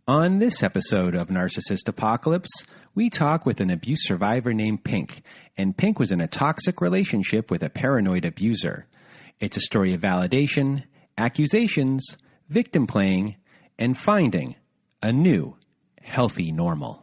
On this episode of Narcissist Apocalypse, we talk with an abuse survivor named Pink, and Pink was in a toxic relationship with a paranoid abuser. It's a story of validation, accusations, victim playing, and finding a new, healthy normal.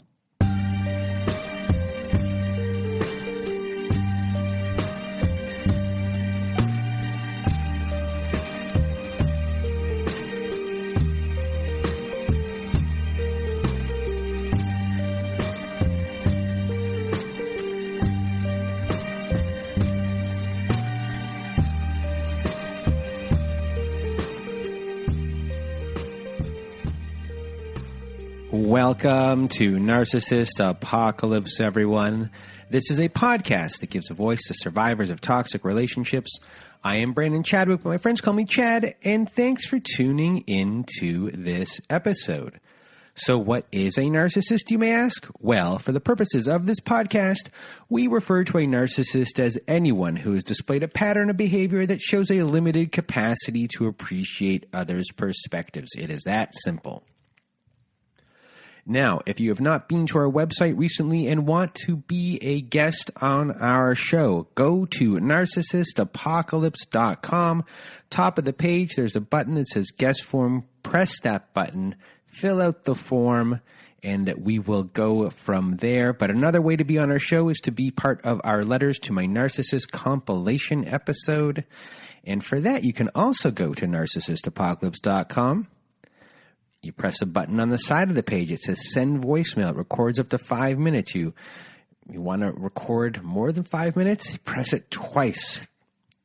Welcome to Narcissist Apocalypse, everyone. This is a podcast that gives a voice to survivors of toxic relationships. I am Brandon Chadwick, but my friends call me Chad, and thanks for tuning into this episode. So what is a narcissist, you may ask? Well, for the purposes of this podcast, we refer to a narcissist as anyone who has displayed a pattern of behavior that shows a limited capacity to appreciate others' perspectives. It is that simple. Now, if you have not been to our website recently and want to be a guest on our show, go to narcissistapocalypse.com. Top of the page, there's a button that says guest form. Press that button, fill out the form, and we will go from there. But another way to be on our show is to be part of our Letters to My Narcissist compilation episode. And for that, you can also go to narcissistapocalypse.com. You press a button on the side of the page. It says send voicemail. It records up to 5 minutes. You want to record more than 5 minutes? Press it twice.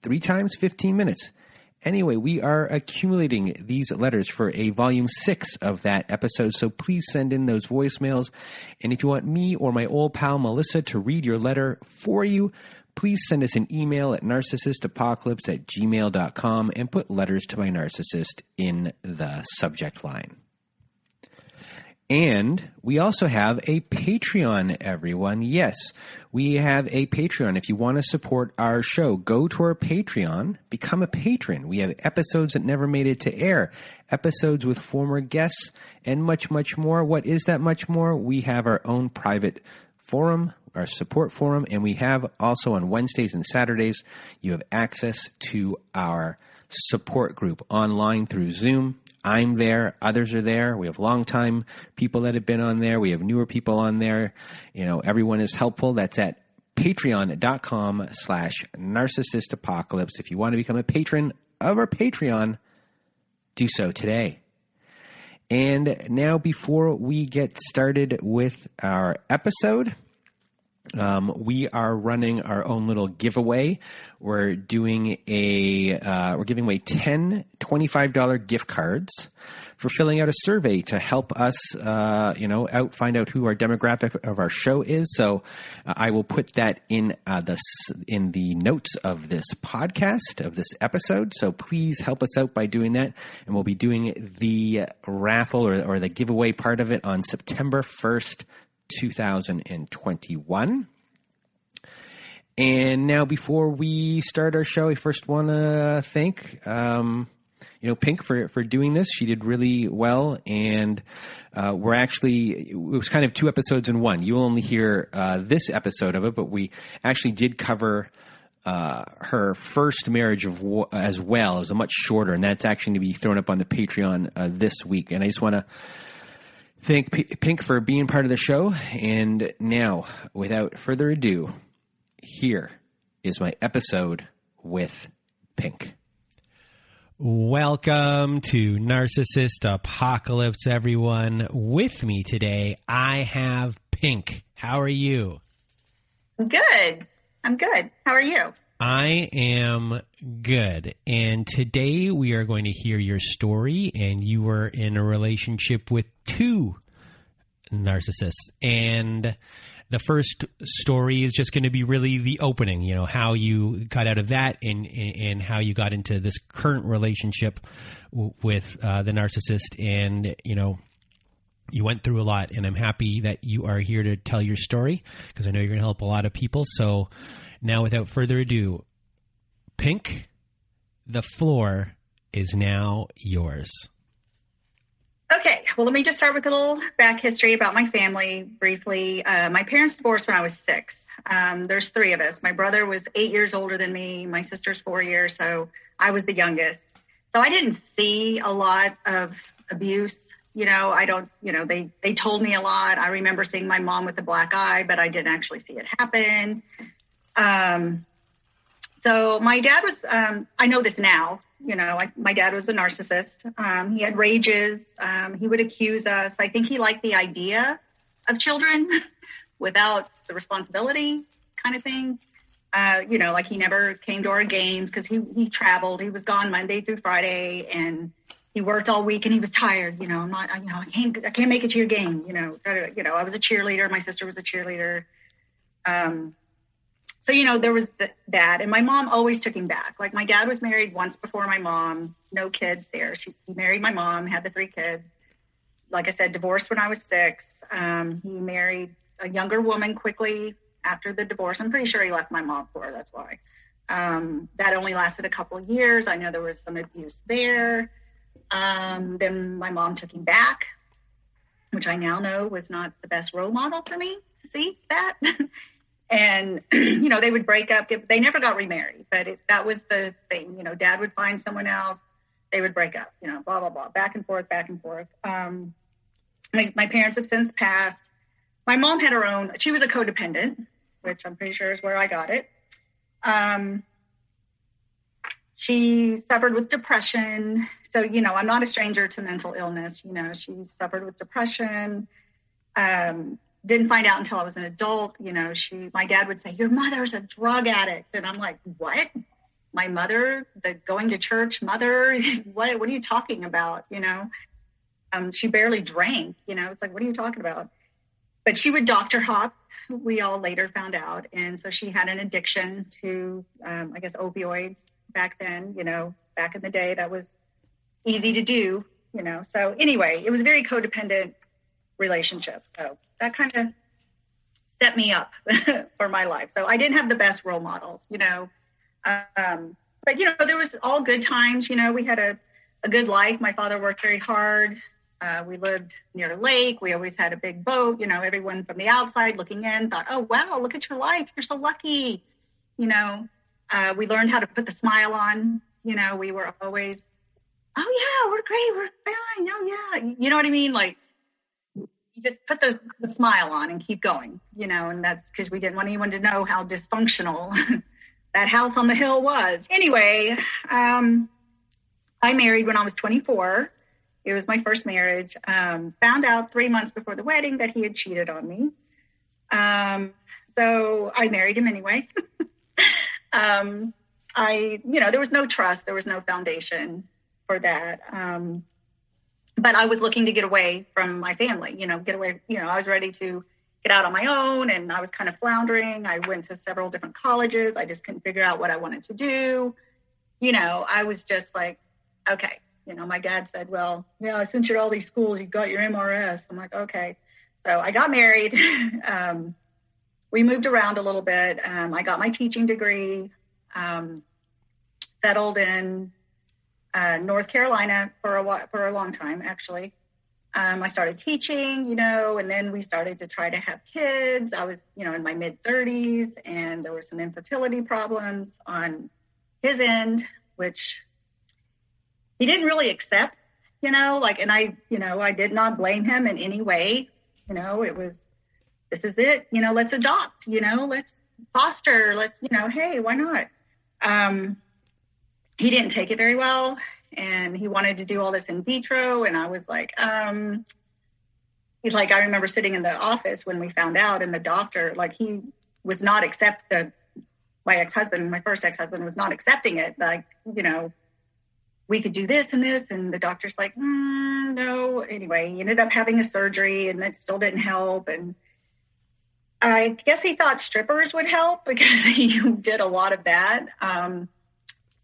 3 times, 15 minutes. Anyway, we are accumulating these letters for a volume 6 of that episode, so please send in those voicemails. And if you want me or my old pal Melissa to read your letter for you, please send us an email at narcissistapocalypse@gmail.com and put Letters to My Narcissist in the subject line. And we also have a Patreon, everyone. Yes, we have a Patreon. If you want to support our show, go to our Patreon, become a patron. We have episodes that never made it to air, episodes with former guests, and much, much more. What is that much more? We have our own private forum, our support forum, and we have also on Wednesdays and Saturdays, you have access to our support group online through Zoom. I'm there. Others are there. We have longtime people that have been on there. We have newer people on there. You know, everyone is helpful. That's at patreon.com/narcissistapocalypse. If you want to become a patron of our Patreon, do so today. And now, before we get started with our episode, we are running our own little giveaway. We're doing we're giving away 10 $25 gift cards for filling out a survey to help us, find out who our demographic of our show is. So I will put that in the notes of this podcast, of this episode. So please help us out by doing that. And we'll be doing the raffle or the giveaway part of it on September 1st, 2021. And now, before we start our show, I first want to thank Pink for doing this. She did really well, and it was kind of 2 episodes in one. You'll only hear this episode of it, but we actually did cover her first marriage as well. It was a much shorter, and that's actually to be thrown up on the Patreon this week. And I just want to thank Pink for being part of the show. And now, without further ado, here is my episode with Pink. Welcome to Narcissist Apocalypse, everyone. With me today, I have Pink. How are you? Good. I'm good. How are you? I am good. And today we are going to hear your story. And you were in a relationship with 2 narcissists. And the first story is just going to be really the opening, how you got out of that and how you got into this current relationship with the narcissist. And, you went through a lot, and I'm happy that you are here to tell your story because I know you're going to help a lot of people. So now, without further ado, Pink, the floor is now yours. Okay, well, let me just start with a little back history about my family briefly. My parents divorced when I was 6. There's 3 of us. My brother was 8 years older than me. My sister's 4 years, so I was the youngest. So I didn't see a lot of abuse. They told me a lot. I remember seeing my mom with a black eye, but I didn't actually see it happen. So my dad was, I know this now, my dad was a narcissist. He had rages. He would accuse us. I think he liked the idea of children without the responsibility kind of thing. Like he never came to our games because he traveled. He was gone Monday through Friday and he worked all week and he was tired. I can't make it to your game. I was a cheerleader. My sister was a cheerleader. So, there was that. And my mom always took him back. Like my dad was married once before my mom, no kids there. He married my mom, had the 3 kids. Like I said, divorced when I was 6. He married a younger woman quickly after the divorce. I'm pretty sure he left my mom for her. That's why. That only lasted a couple of years. I know there was some abuse there. Then my mom took him back, which I now know was not the best role model for me to see that. And, they would break up. They never got remarried, but that was the thing. Dad would find someone else. They would break up, blah, blah, blah, back and forth, back and forth. My parents have since passed. My mom had her own. She was a codependent, which I'm pretty sure is where I got it. She suffered with depression. So, I'm not a stranger to mental illness. She suffered with depression. Didn't find out until I was an adult. My dad would say, your mother's a drug addict. And I'm like, what? My mother, the going to church mother? What are you talking about? She barely drank, it's like, what are you talking about? But she would doctor hop. We all later found out. And so she had an addiction to, opioids back then, back in the day, that was easy to do, So anyway, it was very codependent relationship. So that kind of set me up for my life. So I didn't have the best role models, but there was all good times. We had a good life. My father worked very hard. We lived near a lake. We always had a big boat. Everyone from the outside looking in thought, oh, wow, look at your life. You're so lucky. We learned how to put the smile on. We were always, oh, yeah, we're great. We're fine. Oh, yeah. You know what I mean? Like, you just put the smile on and keep going, and that's because we didn't want anyone to know how dysfunctional that house on the hill was. Anyway, I married when I was 24. It was my first marriage. Found out 3 months before the wedding that he had cheated on me. So I married him anyway. There was no trust. There was no foundation for that. But I was looking to get away from my family, get away. I was ready to get out on my own and I was kind of floundering. I went to several different colleges. I just couldn't figure out what I wanted to do. I was just like, okay. My dad said, well, I sent you to all these schools. You got your MRS. I'm like, okay. So I got married. We moved around a little bit. I got my teaching degree, settled in North Carolina for a long time, actually. I started teaching, and then we started to try to have kids. I was, in my mid-30s, and there were some infertility problems on his end, which he didn't really accept, and I did not blame him in any way. It was, this is it, let's adopt, let's foster, let's, hey, why not? He didn't take it very well, and he wanted to do all this in vitro. And I was like, he's like, I remember sitting in the office when we found out, and the doctor, like, he was not my first ex-husband was not accepting it. Like, we could do this and this. And the doctor's like, no. Anyway, he ended up having a surgery, and that still didn't help. And I guess he thought strippers would help because he did a lot of that.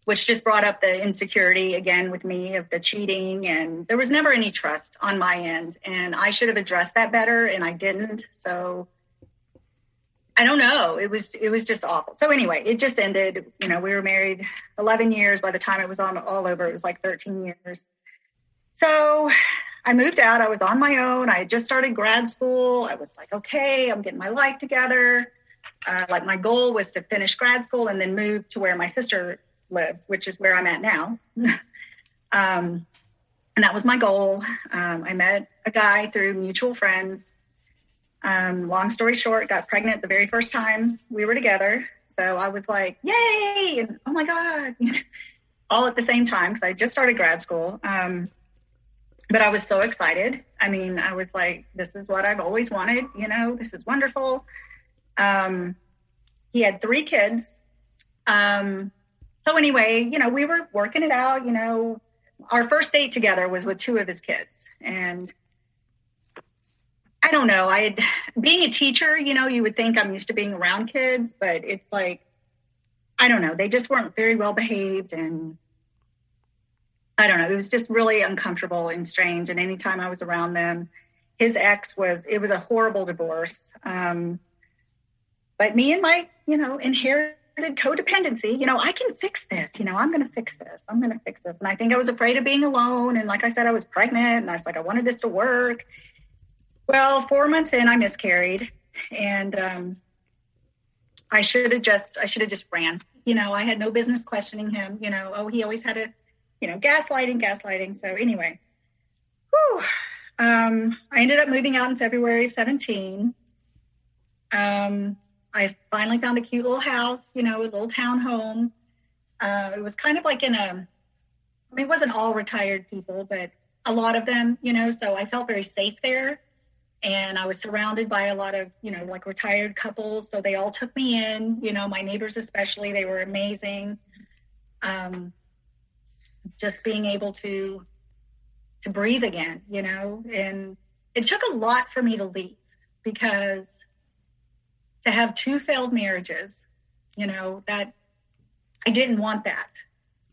Which just brought up the insecurity again with me of the cheating, and there was never any trust on my end, and I should have addressed that better, and I didn't. So I don't know. It was just awful. So anyway, it just ended. We were married 11 years. By the time it was all over, it was like 13 years. So I moved out. I was on my own. I had just started grad school. I was like, okay, I'm getting my life together. Like my goal was to finish grad school and then move to where my sister lives, which is where I'm at now. And that was my goal. I met a guy through mutual friends. Long story short, got pregnant the very first time we were together. So I was like, yay, and oh my God, all at the same time because I just started grad school. But I was so excited. I mean, I was like, this is what I've always wanted. This is wonderful. He had 3 kids. So anyway, we were working it out. Our first date together was with 2 of his kids. And I don't know, being a teacher, you would think I'm used to being around kids, but it's like, I don't know, they just weren't very well behaved. And I don't know, it was just really uncomfortable and strange. And anytime I was around them, his ex it was a horrible divorce. But me and my, inherited codependency, I can fix this, I'm going to fix this. I'm going to fix this. And I think I was afraid of being alone. And like I said, I was pregnant and I was like, I wanted this to work. Well, 4 months in, I miscarried, and I should have just ran. I had no business questioning him. He always had gaslighting. So anyway, I ended up moving out in February of 17. I finally found a cute little house, a little town home. It was kind of like it wasn't all retired people, but a lot of them, so I felt very safe there. And I was surrounded by a lot of, like retired couples. So they all took me in, my neighbors especially, they were amazing. Just being able to breathe again, and it took a lot for me to leave because to have 2 failed marriages, that I didn't want that.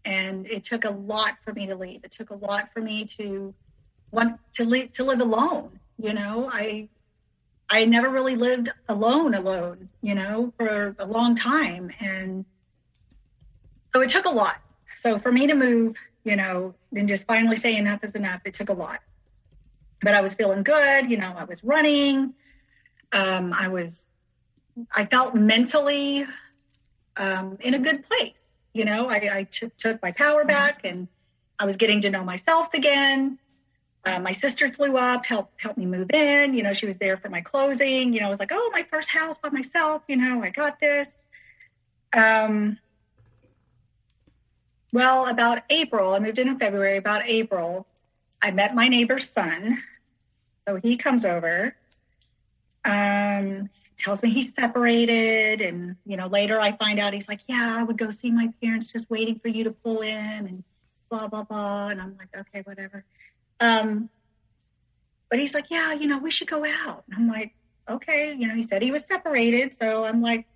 And it took a lot for me to leave. It took a lot for me to want to live alone. I never really lived alone, for a long time. And so it took a lot. So for me to move, and just finally say enough is enough, it took a lot. But I was feeling good. I was running. I felt mentally in a good place. I took my power back and I was getting to know myself again. My sister flew up, helped me move in. She was there for my closing. I was like, oh, my first house by myself. I got this. Well, about April, I moved in February. About April, I met my neighbor's son. So he comes over, tells me he's separated. And, later I find out he's like, yeah, I would go see my parents just waiting for you to pull in and blah, blah, blah. And I'm like, okay, whatever. But he's like, yeah, we should go out. And I'm like, okay, he said he was separated. So I'm like,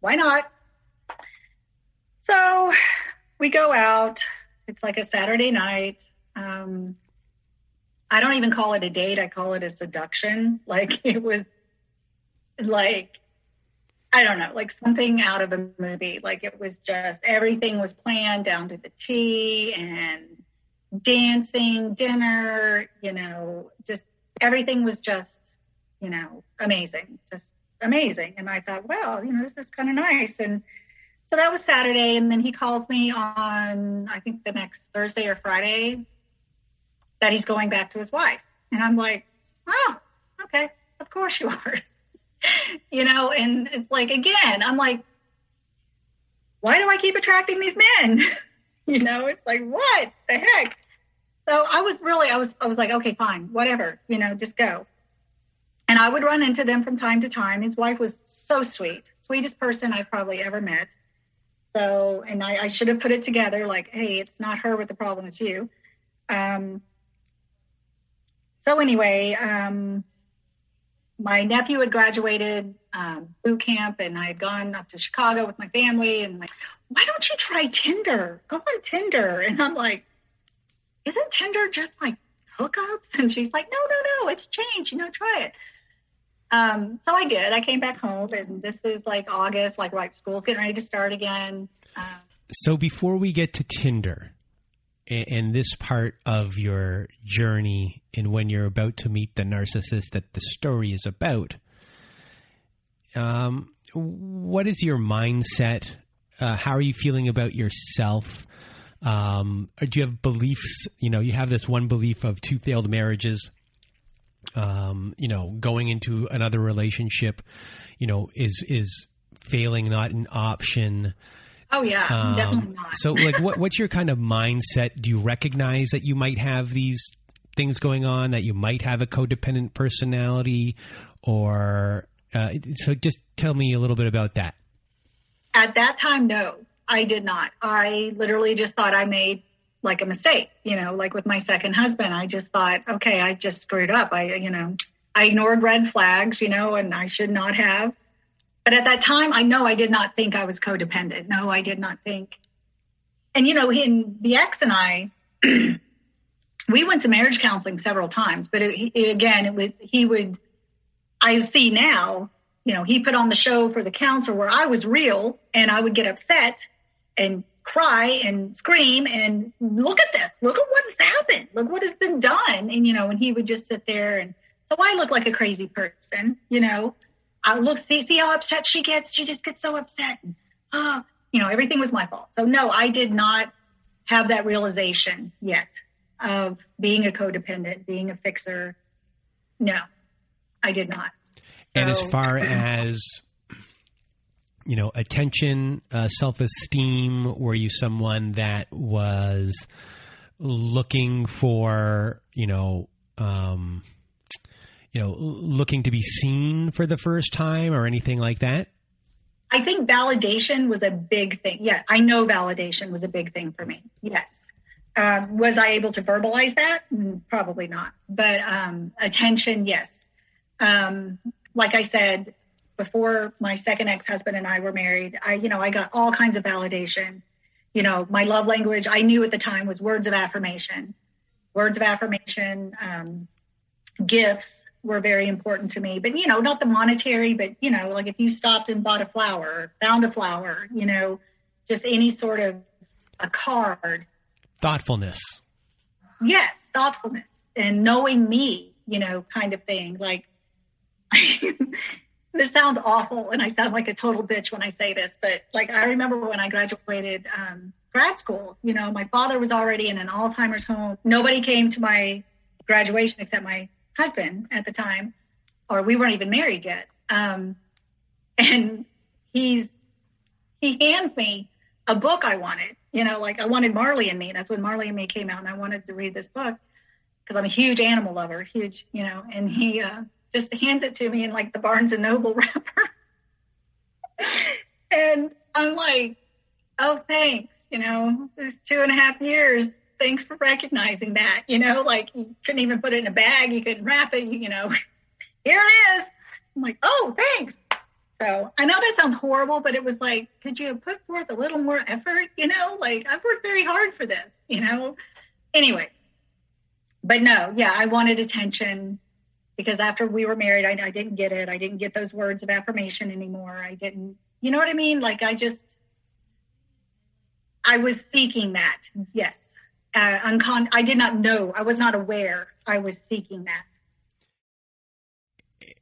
why not? So we go out. It's like a Saturday night. I don't even call it a date. I call it a seduction. Like it was like, I don't know, like something out of a movie. Like it was just, everything was planned down to the T and dancing, dinner, just everything was just, amazing, just amazing. And I thought, well, this is kind of nice. And so that was Saturday. And then he calls me on, I think the next Thursday or Friday that he's going back to his wife. And I'm like, oh, okay, of course you are. And it's like, again, I'm like, why do I keep attracting these men? It's like, what the heck? So I was like, okay, fine, whatever, just go. And I would run into them from time to time. His wife was so sweet, sweetest person I've probably ever met. So, and I should have put it together like, hey, it's not her with the problem, it's you. So anyway, my nephew had graduated boot camp and I had gone up to Chicago with my family and like, why don't you try Tinder? Go on Tinder. And I'm like, isn't Tinder just like hookups? And she's like, no, it's changed, try it. So I did. I came back home and this is like August, like school's getting ready to start again. So before we get to Tinder in this part of your journey and when you're about to meet the narcissist that the story is about, what is your mindset? How are you feeling about yourself? Do you have beliefs? You have this one belief of 2 failed marriages. Going into another relationship, is failing not an option. Oh yeah, definitely not. So like, what's your kind of mindset? Do you recognize that you might have these things going on, that you might have a codependent personality, or, so just tell me a little bit about that. At that time, no, I did not. I literally just thought I made like a mistake, like with my second husband. I just thought, okay, I just screwed up. I ignored red flags, and I should not have. But at that time, I did not think I was codependent. No, I did not think. And, in the ex and I, we went to marriage counseling several times, but I see now, he put on the show for the counselor where I was real, and I would get upset and cry and scream and look at this, look at what's happened, look what has been done. And, and he would just sit there. And so I look like a crazy person, I look, see how upset she gets. She just gets so upset. And, everything was my fault. So no, I did not have that realization yet of being a codependent, being a fixer. No, I did not. And as far as, attention, self-esteem, were you someone that was looking for, looking to be seen for the first time or anything like that? I think validation was a big thing. Yeah, I know validation was a big thing for me. Yes. Was I able to verbalize that? Probably not. But attention, yes. Like I said, before my second ex-husband and I were married, I got all kinds of validation. My love language, I knew at the time, was words of affirmation. Words of affirmation, gifts were very important to me, but, not the monetary, but, like if you stopped and bought a flower, found a flower, just any sort of a card. Thoughtfulness. Yes. Thoughtfulness and knowing me, kind of thing. Like, this sounds awful and I sound like a total bitch when I say this, but like, I remember when I graduated, grad school, my father was already in an Alzheimer's home. Nobody came to my graduation except my husband at the time, or we weren't even married yet. And he hands me a book I wanted, like I wanted Marley and Me. That's when Marley and Me came out, and I wanted to read this book because I'm a huge animal lover, and he just hands it to me in like the Barnes and Noble wrapper. And I'm like, oh, thanks. It's 2.5 years. Thanks for recognizing that, like you couldn't even put it in a bag. You couldn't wrap it, here it is. I'm like, oh, thanks. So I know that sounds horrible, but it was like, could you have put forth a little more effort? Like I've worked very hard for this, anyway, but no, yeah, I wanted attention because after we were married, I didn't get it. I didn't get those words of affirmation anymore. I didn't, you know what I mean? Like I was seeking that. Yes. I did not know. I was not aware I was seeking that.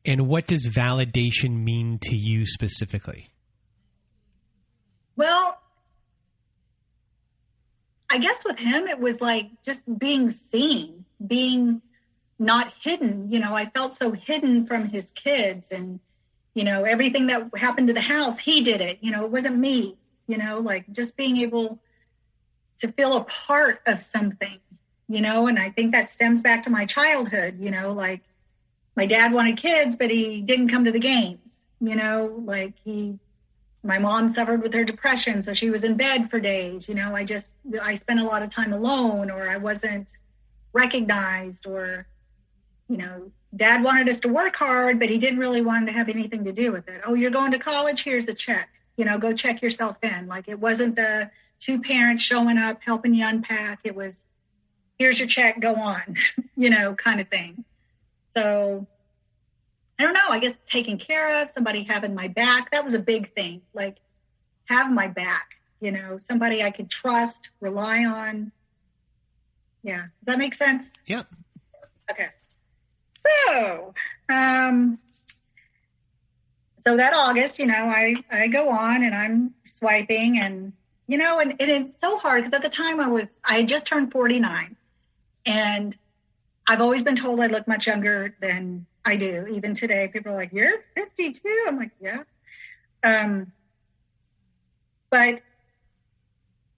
And what does validation mean to you specifically? Well, I guess with him, it was like just being seen, being not hidden. I felt so hidden from his kids and, everything that happened to the house, he did it. It wasn't me, like just being able to feel a part of something, and I think that stems back to my childhood, like my dad wanted kids, but he didn't come to the games, like my mom suffered with her depression. So she was in bed for days, I spent a lot of time alone, or I wasn't recognized, or, dad wanted us to work hard, but he didn't really want to have anything to do with it. Oh, you're going to college? Here's a check, go check yourself in. Like it wasn't the 2 parents showing up, helping you unpack. It was, here's your check, go on, kind of thing. So I don't know, I guess taking care of somebody, having my back, that was a big thing. Like have my back, somebody I could trust, rely on, Yeah. Does that make sense? Yep. Okay. So, so that August, I go on and I'm swiping and, and it's so hard because at the time I had just turned 49 and I've always been told I look much younger than I do. Even today, people are like, you're 52. I'm like, yeah. But,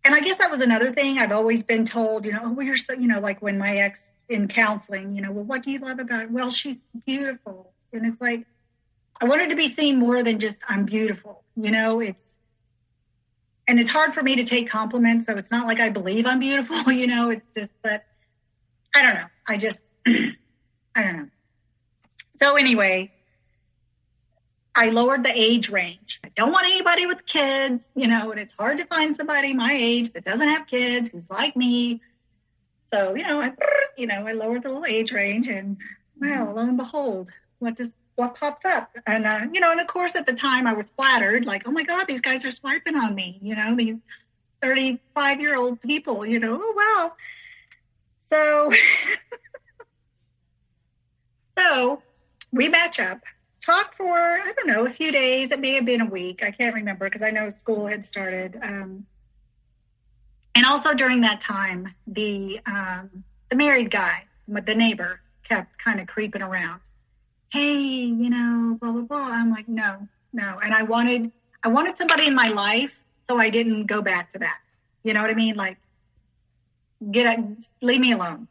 and I guess that was another thing. I've always been told, oh, well, you're so, like when my ex in counseling, well, what do you love about her? Well, she's beautiful. And it's like, I wanted to be seen more than just I'm beautiful, and it's hard for me to take compliments. So it's not like I believe I'm beautiful, it's just that I don't know. I don't know. So anyway, I lowered the age range. I don't want anybody with kids, and it's hard to find somebody my age that doesn't have kids who's like me. So, I lowered the little age range and well, lo and behold, what pops up? And, and of course at the time I was flattered, like, oh my God, these guys are swiping on me, these 35-year-old people, oh wow. So, so we match up, talk for, I don't know, a few days. It may have been a week. I can't remember because I know school had started. And also during that time, the married guy, the neighbor, kept kind of creeping around. Hey, blah, blah, blah. I'm like, no. And I wanted somebody in my life so I didn't go back to that. You know what I mean? Like, leave me alone.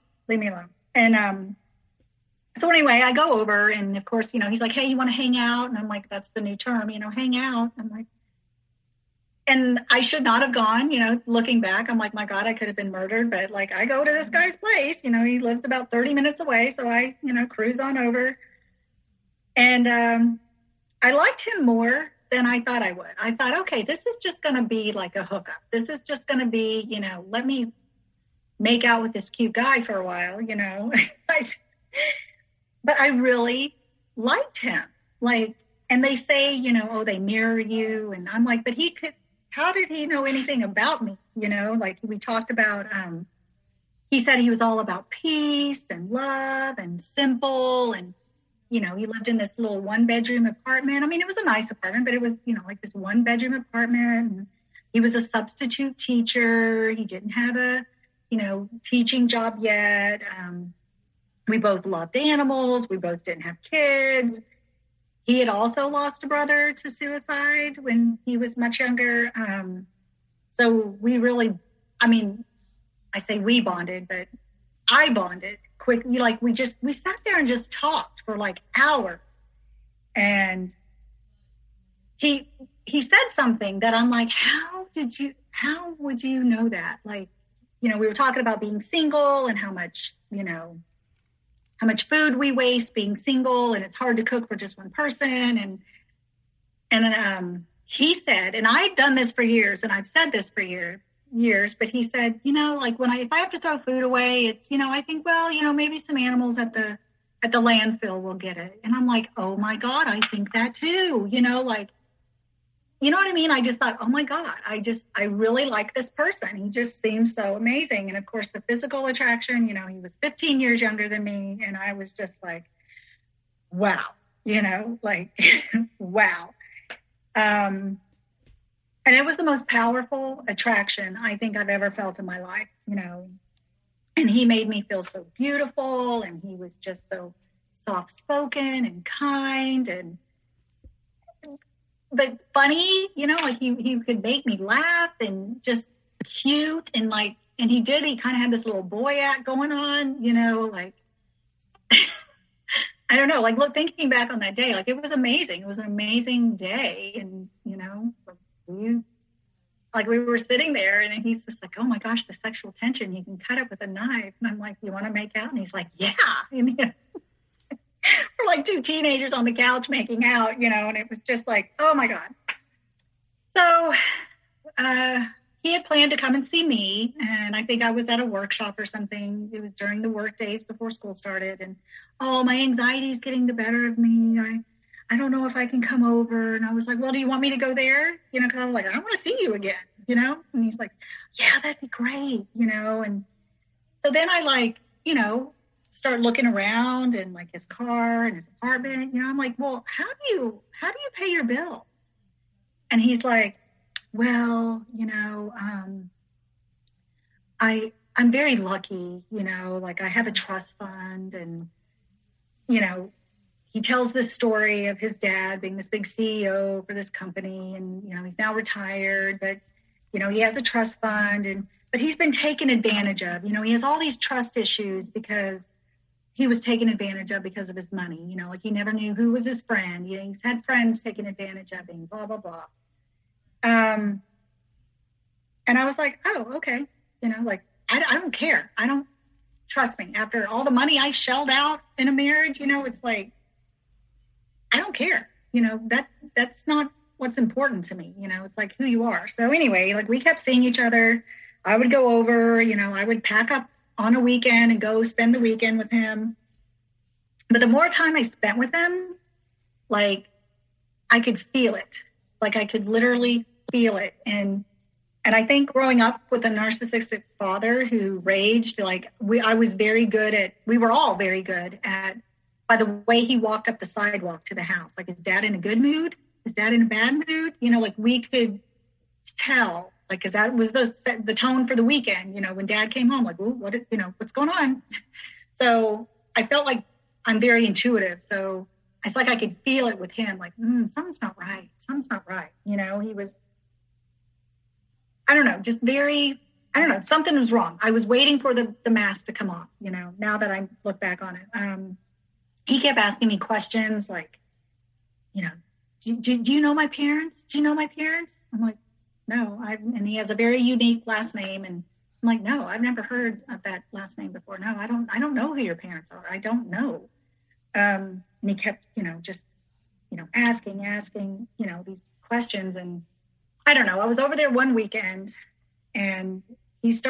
And, so anyway, I go over and of course, he's like, hey, you want to hang out? And I'm like, that's the new term, hang out. I'm like, and I should not have gone, looking back, I'm like, my God, I could have been murdered. But like, I go to this guy's place, he lives about 30 minutes away. So I, cruise on over. And I liked him more than I thought I would. I thought, okay, this is just going to be like a hookup. This is just going to be, let me make out with this cute guy for a while, But I really liked him. Like, and they say, oh, they mirror you. And I'm like, but how did he know anything about me? Like we talked about, he said he was all about peace and love and simple. And, he lived in this little 1-bedroom apartment. I mean, it was a nice apartment, but it was, like this 1-bedroom apartment. And he was a substitute teacher. He didn't have a, teaching job yet. We both loved animals. We both didn't have kids. He had also lost a brother to suicide when he was much younger. So we really, I say we bonded, but I bonded quickly. Like we sat there and just talked for like hours. And he said something that I'm like, how would you know that? Like, we were talking about being single and how much food we waste being single, and it's hard to cook for just one person. And then he said, and I've done this for years, and I've said this for years, but he said, like if I have to throw food away, it's, I think, well, maybe some animals at the landfill will get it. And I'm like, oh my God, I think that too, like, you know what I mean? I just thought, oh my God, I really like this person. He just seems so amazing. And of course the physical attraction, he was 15 years younger than me. And I was just like, wow, like, wow. And it was the most powerful attraction I think I've ever felt in my life, and he made me feel so beautiful. And he was just so soft-spoken and kind but funny, like he could make me laugh and just cute and like, and he kind of had this little boy act going on, like, I don't know, like thinking back on that day, like it was amazing. It was an amazing day. And, we were sitting there and he's just like, oh my gosh, the sexual tension, he can cut it with a knife. And I'm like, you want to make out? And he's like, yeah. And, we're like two teenagers on the couch making out, and it was just like, oh my God. So he had planned to come and see me, and I think I was at a workshop or something. It was during the work days before school started, and my anxiety is getting the better of me. I don't know if I can come over. And I was like, well, do you want me to go there? Because I was like, I want to see you again, And he's like, yeah, that'd be great, and So then I start looking around and like his car and his apartment, I'm like, well, how do you pay your bill? And he's like, well, I'm very lucky, like I have a trust fund, and, he tells this story of his dad being this big CEO for this company, and, he's now retired, but, he has a trust fund, but he's been taken advantage of. He has all these trust issues because he was taken advantage of because of his money. Like he never knew who was his friend. He's had friends taken advantage of him, blah, blah, blah. And I was like, oh, okay. I don't care. Trust me. After all the money I shelled out in a marriage, it's like, I don't care. That's not what's important to me. It's like who you are. So anyway, like we kept seeing each other. I would go over, I would pack up on a weekend and go spend the weekend with him. But the more time I spent with him, like I could feel it. Like I could literally feel it. And I think growing up with a narcissistic father who raged, like we were all very good at, by the way he walked up the sidewalk to the house. Like, is dad in a good mood? Is dad in a bad mood? Like we could tell, like, cause that was the tone for the weekend, when dad came home, like, ooh, what's going on? So I felt like I'm very intuitive. So it's like I could feel it with him, like, something's not right. Something's not right. He was, I don't know, just very, I don't know, something was wrong. I was waiting for the mask to come off, now that I look back on it. He kept asking me questions like, do you know my parents? Do you know my parents? I'm like, no. And he has a very unique last name. And I'm like, no, I've never heard of that last name before. No, I don't know who your parents are. I don't know. And he kept, asking, these questions. And I don't know. I was over there one weekend and this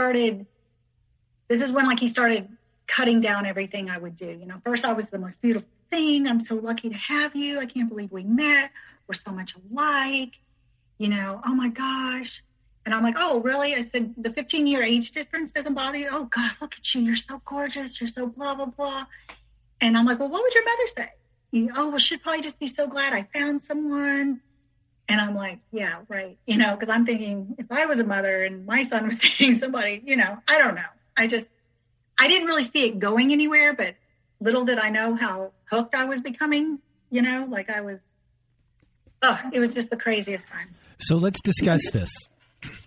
is when he started cutting down everything I would do. First I was the most beautiful thing. I'm so lucky to have you. I can't believe we met. We're so much alike. Oh my gosh. And I'm like, oh, really? I said, the 15-year age difference doesn't bother you? Oh God, look at you. You're so gorgeous. You're so blah, blah, blah. And I'm like, well, what would your mother say? Oh, well, she'd probably just be so glad I found someone. And I'm like, yeah, right. Because I'm thinking if I was a mother and my son was dating somebody, I don't know. I didn't really see it going anywhere, but little did I know how hooked I was becoming, like I was, it was just the craziest time. So let's discuss this.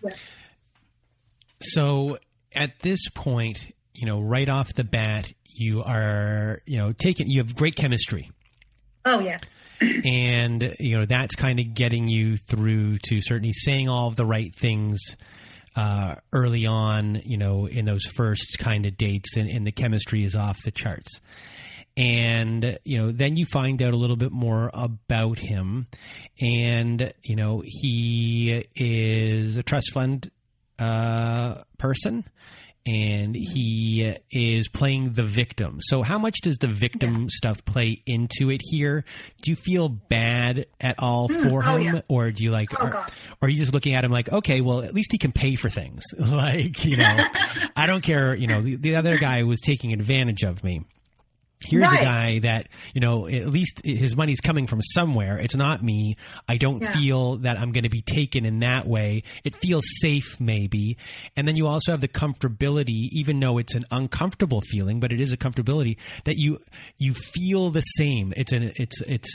Yes. So at this point, right off the bat, you are, you have great chemistry. Oh, yeah. And, that's kind of getting you through to certainly saying all of the right things early on, in those first kind of dates, and the chemistry is off the charts. And, then you find out a little bit more about him, and, he is a trust fund person, and he is playing the victim. So how much does the victim stuff play into it here? Do you feel bad at all for him? Or do you or are you just looking at him like, okay, well, at least he can pay for things. I don't care. The other guy was taking advantage of me. Here's a guy that, at least his money's coming from somewhere. It's not me. I don't feel that I'm going to be taken in that way. It feels safe, maybe. And then you also have the comfortability, even though it's an uncomfortable feeling, but it is a comfortability that you feel the same. It's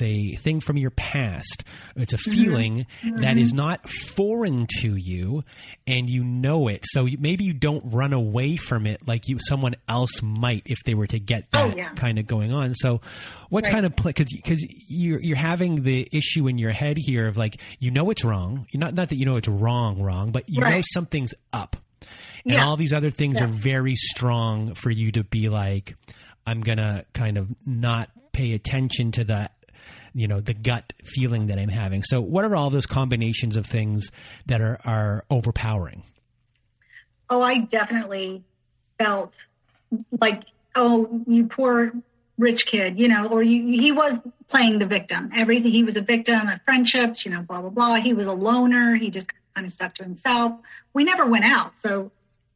a thing from your past. It's a feeling that is not foreign to you, and you know it. So maybe you don't run away from it like someone else might if they were to get that kind of going on. So what's kind of because you're having the issue in your head here of like, it's wrong. Not that it's wrong, but know something's up. And all these other things are very strong for you to be like, I'm going to kind of not pay attention to that, the gut feeling that I'm having. So what are all those combinations of things that are overpowering? Oh, I definitely felt like, oh, you poor rich kid, or he was playing the victim. Everything, he was a victim of friendships, blah, blah, blah. He was a loner. He just kind of stuck to himself. We never went out. So,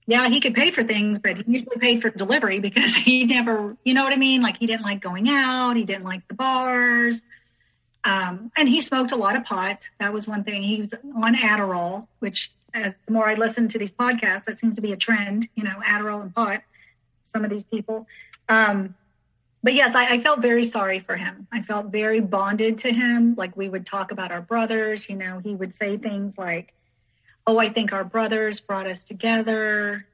Yeah, he could pay for things, but he usually paid for delivery because he never, you know what I mean? Like he didn't like going out. He didn't like the bars. And he smoked a lot of pot. That was one thing. He was on Adderall, which as the more I listen to these podcasts, that seems to be a trend, Adderall and pot, some of these people. But yes, I felt very sorry for him. I felt very bonded to him. Like we would talk about our brothers, he would say things like, oh, I think our brothers brought us together.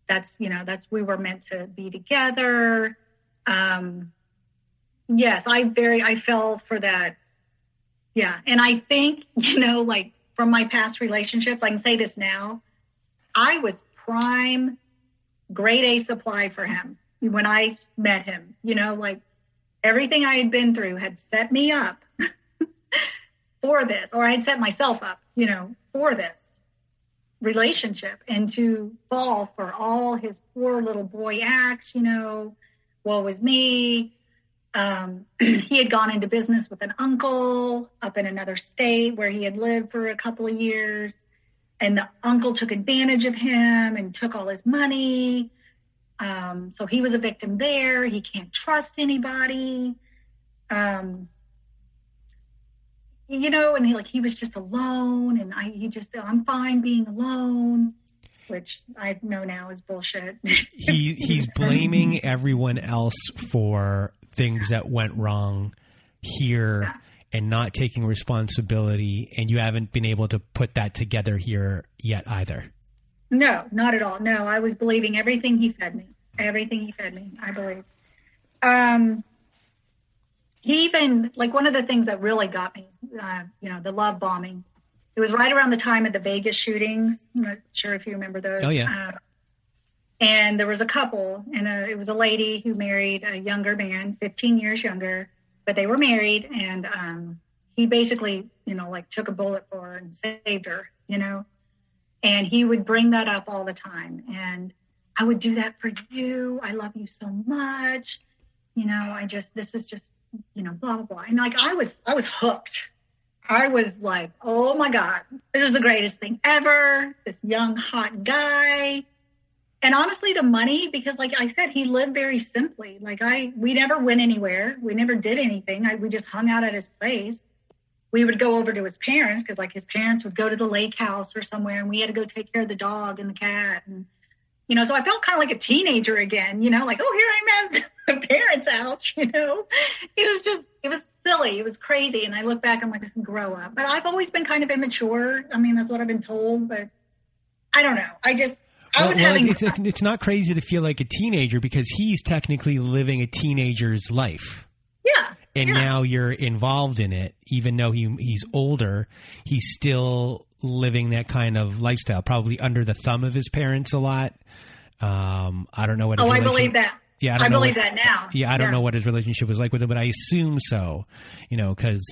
That's we were meant to be together. Yes, I fell for that. Yeah. And I think, like from my past relationships, I can say this now, I was prime grade A supply for him when I met him, like everything I had been through had set me up for this, or I had set myself up, for this relationship, and to fall for all his poor little boy acts, woe was me. He had gone into business with an uncle up in another state where he had lived for a couple of years. And the uncle took advantage of him and took all his money. So he was a victim there. He can't trust anybody. And he was just alone. And I'm fine being alone, which I know now is bullshit. He's blaming everyone else for things that went wrong here and not taking responsibility. And you haven't been able to put that together here yet either. No, not at all. No, I was believing everything he fed me. Everything he fed me, I believe. He even, like one of the things that really got me, the love bombing. It was right around the time of the Vegas shootings. I'm not sure if you remember those. Oh, yeah. And there was a couple, and it was a lady who married a younger man, 15 years younger, but they were married, and he basically, took a bullet for her and saved her, and he would bring that up all the time. And I would do that for you. I love you so much. This is just, blah, blah, blah. And like, I was hooked. I was like, oh my God, this is the greatest thing ever. This young, hot guy. And honestly, the money, because like I said, he lived very simply. Like we never went anywhere. We never did anything. We just hung out at his place. We would go over to his parents because like his parents would go to the lake house or somewhere, and we had to go take care of the dog and the cat. And, so I felt kind of like a teenager again, like, oh, here I'm at the parents' house, It was silly. It was crazy. And I look back, I'm like, grow up. But I've always been kind of immature. I mean, that's what I've been told, but I don't know. It's not crazy to feel like a teenager because he's technically living a teenager's life. Yeah. And now you're involved in it, even though he's older, he's still living that kind of lifestyle, probably under the thumb of his parents a lot. I don't know what. I believe that. Yeah, I believe that now. Yeah, I don't know what his relationship was like with him, but I assume so. Because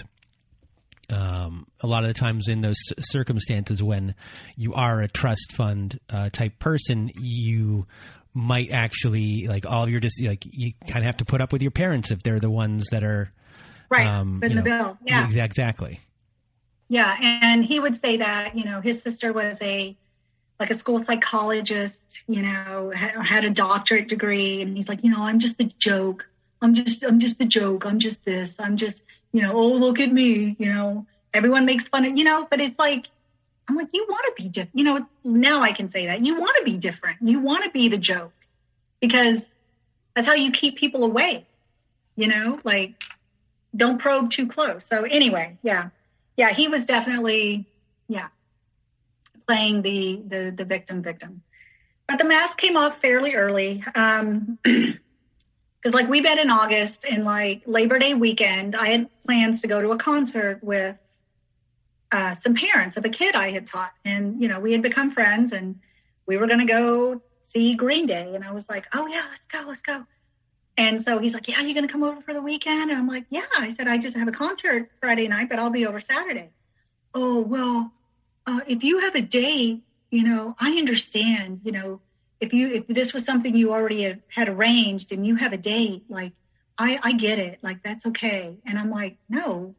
a lot of the times in those circumstances when you are a trust fund type person, you might actually like all of your just like you kind of have to put up with your parents if they're the ones that are fitting the bill. Yeah, exactly. Yeah, and he would say that his sister was a school psychologist, had a doctorate degree, and he's like, I'm just the joke. I'm just the joke. I'm just this. I'm just, oh, look at me. Everyone makes fun of, but it's like, I'm like, you want to be different. Now I can say that you want to be different. You want to be the joke because that's how you keep people away, like don't probe too close. So anyway, yeah, he was definitely, playing the victim. But the mask came off fairly early. Because like we met in August, and like Labor Day weekend, I had plans to go to a concert with some parents of a kid I had taught. And, we had become friends, and we were going to go see Green Day. And I was like, oh yeah, let's go. And so he's like, yeah, you going to come over for the weekend? And I'm like, yeah. I said, I just have a concert Friday night, but I'll be over Saturday. Oh, well, if you have a date, I understand, if this was something you already had arranged and you have a date, like, I get it. Like, that's okay. And I'm like, no,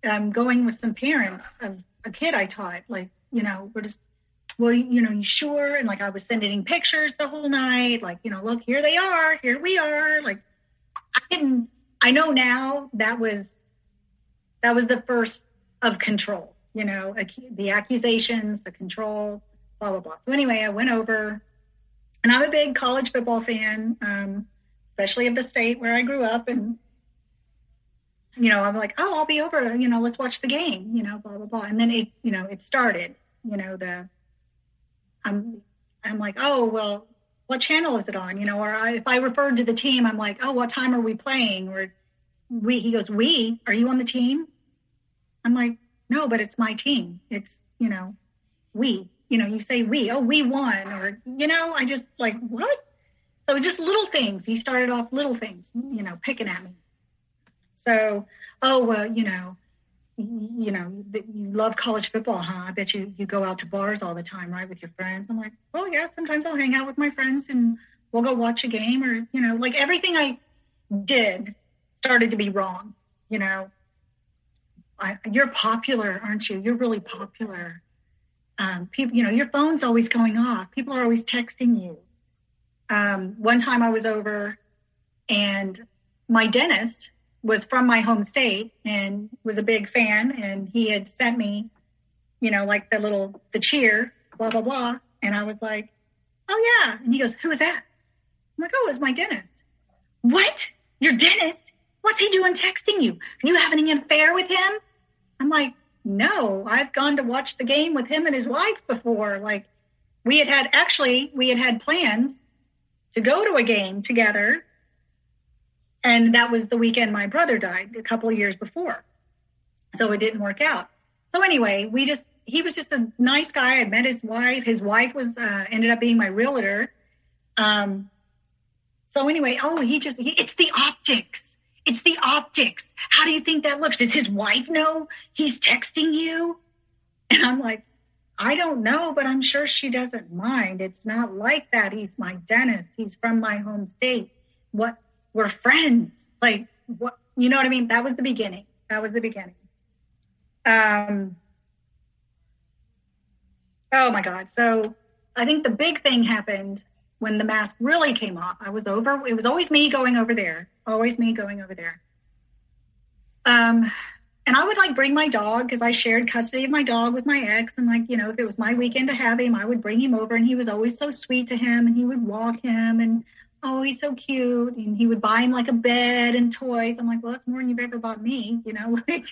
I'm going with some parents of a kid I taught. Like, we're just well, you sure? And like, I was sending pictures the whole night. Like, look, here they are. Here we are. Like, I know now that was the first of control, the accusations, the control, blah, blah, blah. So anyway, I went over, and I'm a big college football fan, especially of the state where I grew up. And, I'm like, oh, I'll be over, let's watch the game, blah, blah, blah. And then it started, I'm like, oh, well, what channel is it on? If I referred to the team, I'm like, oh, what time are we playing? Or he goes, are you on the team? I'm like, no, but it's my team. It's, we, you say we, oh, we won. Or, I just like, what? So just little things. He started off little things, picking at me. So, oh, well, you love college football, huh? I bet you go out to bars all the time, right, with your friends. I'm like, oh, yeah, sometimes I'll hang out with my friends and we'll go watch a game, or, like everything I did started to be wrong. You're popular, aren't you? You're really popular. People, your phone's always going off. People are always texting you. One time I was over, and my dentist was from my home state and was a big fan, and he had sent me, like the cheer, blah, blah, blah. And I was like, oh yeah. And he goes, who is that? I'm like, oh, it's my dentist. What? Your dentist? What's he doing texting you? Are you having an affair with him? I'm like, no, I've gone to watch the game with him and his wife before. Like, we had had plans to go to a game together. And that was the weekend my brother died a couple of years before. So it didn't work out. So anyway, he was just a nice guy. I met his wife. His wife was, ended up being my realtor. So anyway, it's the optics. It's the optics. How do you think that looks? Does his wife know he's texting you? And I'm like, I don't know, but I'm sure she doesn't mind. It's not like that. He's my dentist. He's from my home state. What? We're friends. Like, what? You know what I mean? That was the beginning. Oh my God. So I think the big thing happened when the mask really came off. It was always me going over there. And I would like bring my dog, because I shared custody of my dog with my ex. And like, if it was my weekend to have him, I would bring him over, and he was always so sweet to him, and he would walk him, and oh, he's so cute. And he would buy him like a bed and toys. I'm like, well, that's more than you've ever bought me, like,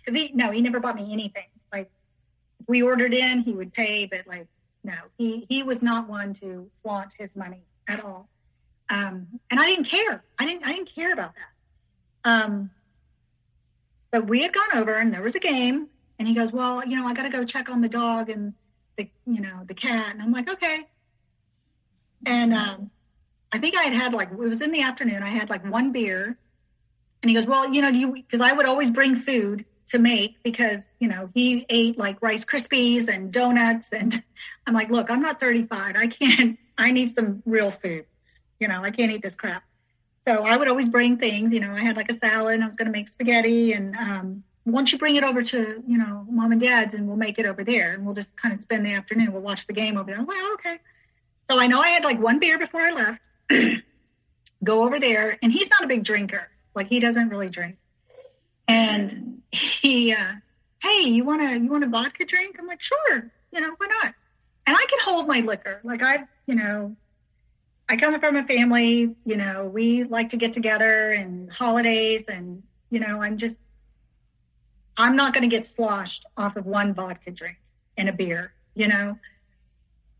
because he never bought me anything. Like, if we ordered in, he would pay, but like, no, he was not one to flaunt his money at all. And I didn't care. I didn't care about that. But we had gone over, and there was a game, and he goes, well, I got to go check on the dog and the cat. And I'm like, okay. And, I think I had it was in the afternoon. I had like one beer, and he goes, well, because I would always bring food to make, because, he ate like Rice Krispies and donuts. And I'm like, look, I'm not 35. I need some real food. I can't eat this crap. So I would always bring things, I had like a salad, and I was going to make spaghetti. And, once you bring it over to, mom and dad's, and we'll make it over there, and we'll just kind of spend the afternoon. We'll watch the game over there. I'm like, oh, okay. So I know I had like one beer before I left. Go over there, and he's not a big drinker. Like, he doesn't really drink. And he, hey, you want a vodka drink? I'm like, sure, why not? And I can hold my liquor. Like, I come from a family, we like to get together and holidays, and, I'm not going to get sloshed off of one vodka drink and a beer,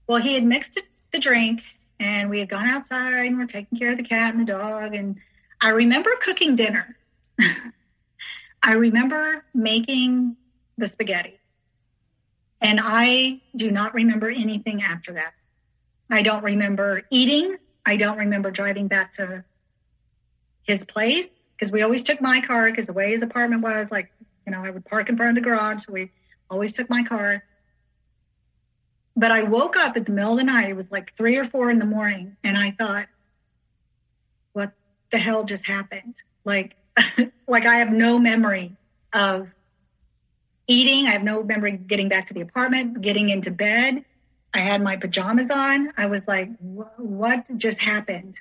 Well, he had mixed the drink, and we had gone outside, and we're taking care of the cat and the dog. And I remember cooking dinner. I remember making the spaghetti. And I do not remember anything after that. I don't remember eating. I don't remember driving back to his place, because we always took my car, because the way his apartment was, like, I would park in front of the garage. So we always took my car. But I woke up at the middle of the night. It was like 3 or 4 in the morning. And I thought, what the hell just happened? Like, like I have no memory of eating. I have no memory of getting back to the apartment, getting into bed. I had my pajamas on. I was like, what just happened?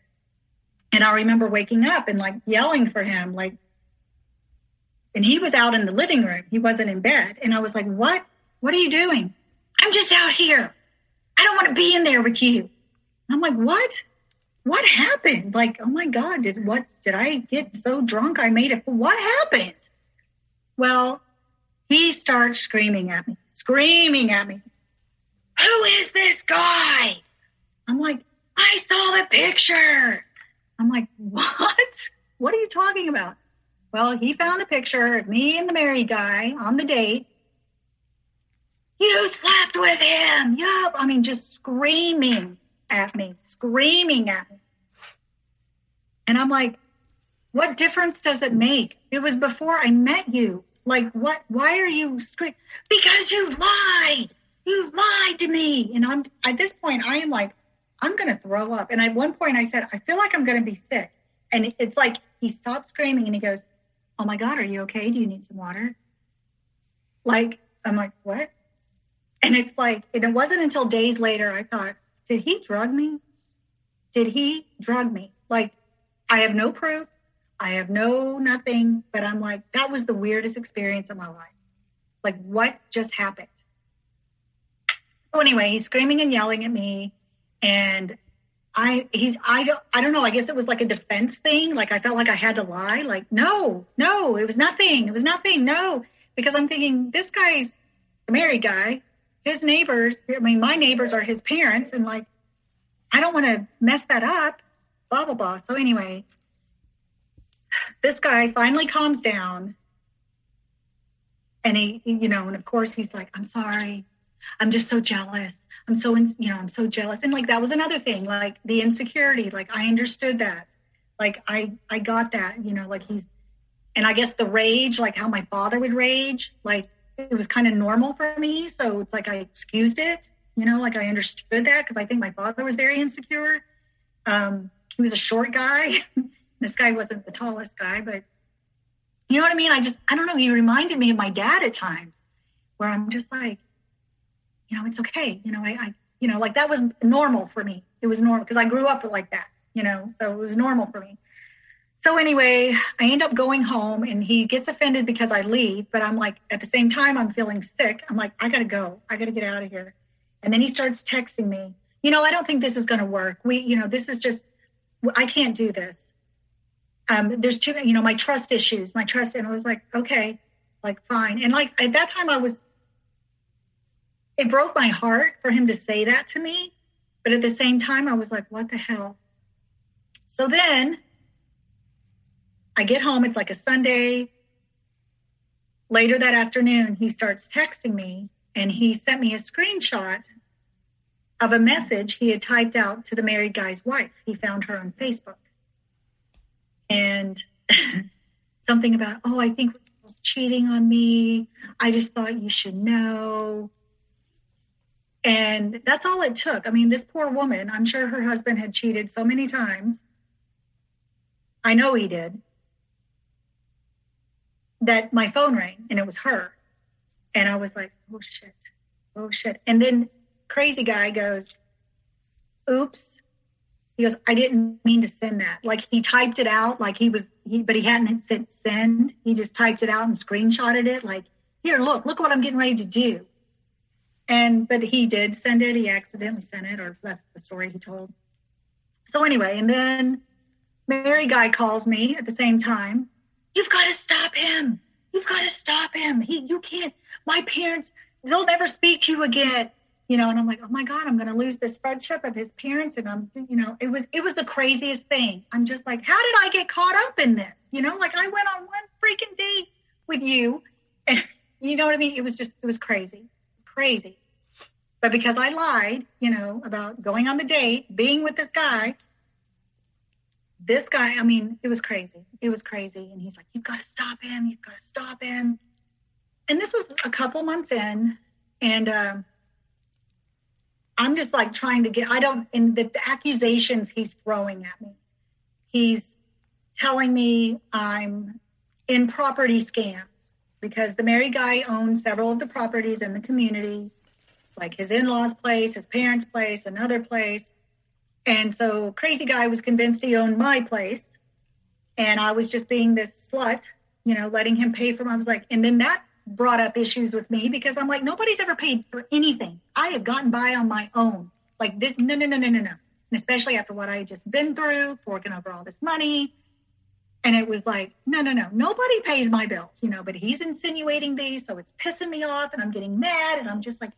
And I remember waking up and like yelling for him, like, and he was out in the living room. He wasn't in bed. And I was like, what are you doing? I'm just out here. I don't want to be in there with you. I'm like, what happened? Like, oh my God, did I get so drunk I made it? What happened? Well, he starts screaming at me. Who is this guy? I'm like, I saw the picture. I'm like, what? What are you talking about? Well, he found a picture of me and the married guy on the date. You slept with him. Yup. I mean, just screaming at me. And I'm like, what difference does it make? It was before I met you. Like, what? Why are you screaming? Because you lied. You lied to me. And at this point, I am like, I'm going to throw up. And at one point I said, I feel like I'm going to be sick. And it's like, he stopped screaming and he goes, oh my God, are you okay? Do you need some water? Like, I'm like, what? And it's like, and it wasn't until days later I thought, did he drug me? Like, I have no proof. I have no nothing, but I'm like, that was the weirdest experience of my life. Like, what just happened? So anyway, he's screaming and yelling at me, and I don't know. I guess it was like a defense thing. Like, I felt like I had to lie. Like, no, it was nothing. No, because I'm thinking this guy's the married guy. His neighbors, my neighbors are his parents, and like, I don't want to mess that up. Blah blah blah. So anyway, this guy finally calms down, and and of course he's like, I'm sorry. I'm just so jealous. I'm so jealous. And like, that was another thing, like the insecurity, like I understood that. Like I got that, like and I guess the rage, like how my father would rage, like it was kind of normal for me. So it's like, I excused it, like I understood that because I think my father was very insecure. He was a short guy. This guy wasn't the tallest guy, but you know what I mean? I don't know. He reminded me of my dad at times where I'm just like, it's okay. Like that was normal for me. It was normal because I grew up like that, so it was normal for me. So anyway, I end up going home and he gets offended because I leave, but I'm like, at the same time, I'm feeling sick. I'm like, I got to go. I got to get out of here. And then he starts texting me, I don't think this is going to work. This is just, I can't do this. There's too, my trust issues, and I was like, okay, like, fine. And like, at that time it broke my heart for him to say that to me. But at the same time, I was like, what the hell? So then I get home. It's like a Sunday. Later that afternoon, he starts texting me, and he sent me a screenshot of a message he had typed out to the married guy's wife. He found her on Facebook. And something about, I think he was cheating on me. I just thought you should know. And that's all it took. I mean, this poor woman, I'm sure her husband had cheated so many times. I know he did. That my phone rang and it was her. And I was like, oh shit. And then crazy guy goes, oops. He goes, I didn't mean to send that. Like, he typed it out like but he hadn't hit send. He just typed it out and screenshotted it. Like, here, look what I'm getting ready to do. But he did send it. He accidentally sent it, or that's the story he told. So anyway, and then married guy calls me at the same time. You've got to stop him. You can't. My parents, they'll never speak to you again. And I'm like, oh my God, I'm going to lose this friendship of his parents. And it was the craziest thing. I'm just like, how did I get caught up in this? Like, I went on one freaking date with you, and you know what I mean? It was crazy. But because I lied, about going on the date, being with this guy, I mean, it was crazy. And he's like, you've got to stop him. And this was a couple months in, and, I'm just like trying to and the accusations he's throwing at me. He's telling me I'm in property scams because the married guy owns several of the properties in the community. like his in-laws' place, his parents' place, another place. And so crazy guy was convinced he owned my place. And I was just being this slut, letting him pay for I was like, and then that brought up issues with me because I'm like, nobody's ever paid for anything. I have gotten by on my own. Like this, no. And especially after what I had just been through, forking over all this money. And it was like, no. Nobody pays my bills, but he's insinuating these. So it's pissing me off and I'm getting mad. And I'm just like,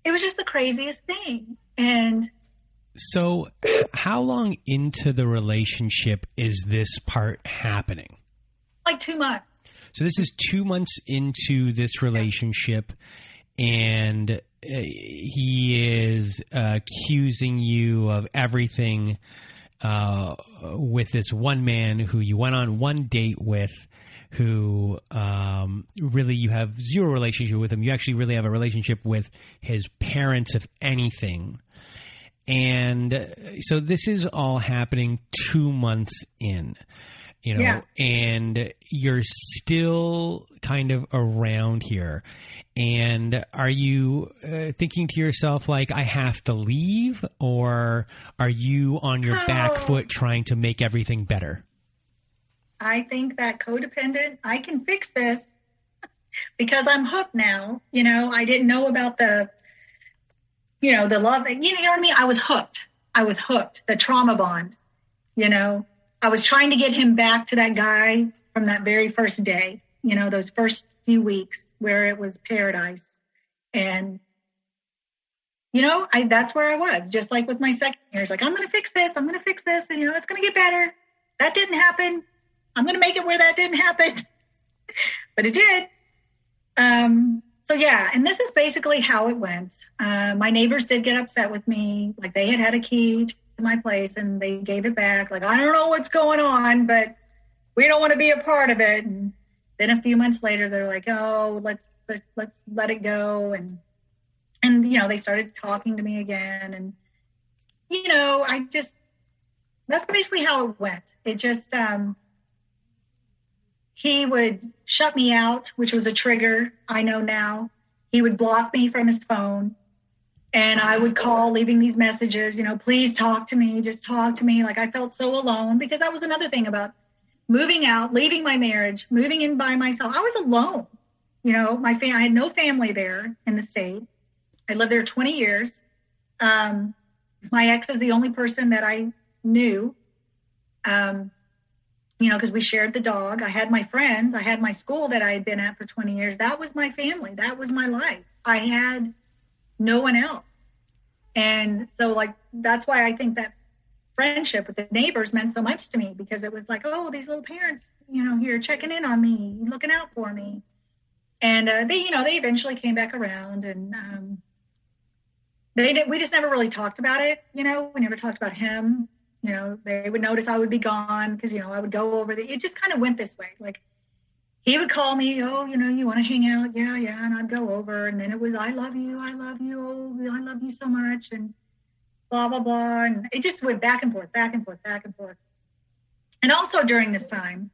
it was just the craziest thing. And so how long into the relationship is this part happening? Like 2 months. So this is 2 months into this relationship, and he is accusing you of everything with this one man who you went on one date with, who really you have zero relationship with him. You actually really have a relationship with his parents, if anything. And so this is all happening 2 months in, and you're still kind of around here. And are you thinking to yourself, like, I have to leave? Or are you on your back foot trying to make everything better? I think that codependent, I can fix this because I'm hooked now. I didn't know about the love, you know what I mean? I was hooked. The trauma bond, I was trying to get him back to that guy from that very first day, those first few weeks where it was paradise. And, that's where I was, just like with my second year. It's like, I'm going to fix this. And, it's going to get better. That didn't happen. I'm going to make it where that didn't happen. But it did. So yeah, and this is basically how it went. My neighbors did get upset with me. Like they had a key to my place and they gave it back. Like, I don't know what's going on, but we don't want to be a part of it. And then a few months later, they're like, oh, let's let it go. And they started talking to me again. And, that's basically how it went. It just, he would shut me out, which was a trigger. I know now. He would block me from his phone. And I would call, leaving these messages, please talk to me. Just talk to me. Like I felt so alone because that was another thing about moving out, leaving my marriage, moving in by myself. I was alone. I had no family there in the state. I lived there 20 years. My ex is the only person that I knew. Because we shared the dog. I had my friends. I had my school that I had been at for 20 years. That was my family. That was my life. I had no one else. And so, that's why I think that friendship with the neighbors meant so much to me, because it was like, oh, these little parents, here checking in on me, looking out for me. And they eventually came back around, and we just never really talked about it. We never talked about him. They would notice I would be gone because, I would go over it just kind of went this way. Like he would call me, oh, you want to hang out? Yeah. And I'd go over. And then it was, I love you. Oh, I love you so much. And blah, blah, blah. And it just went back and forth. And also during this time,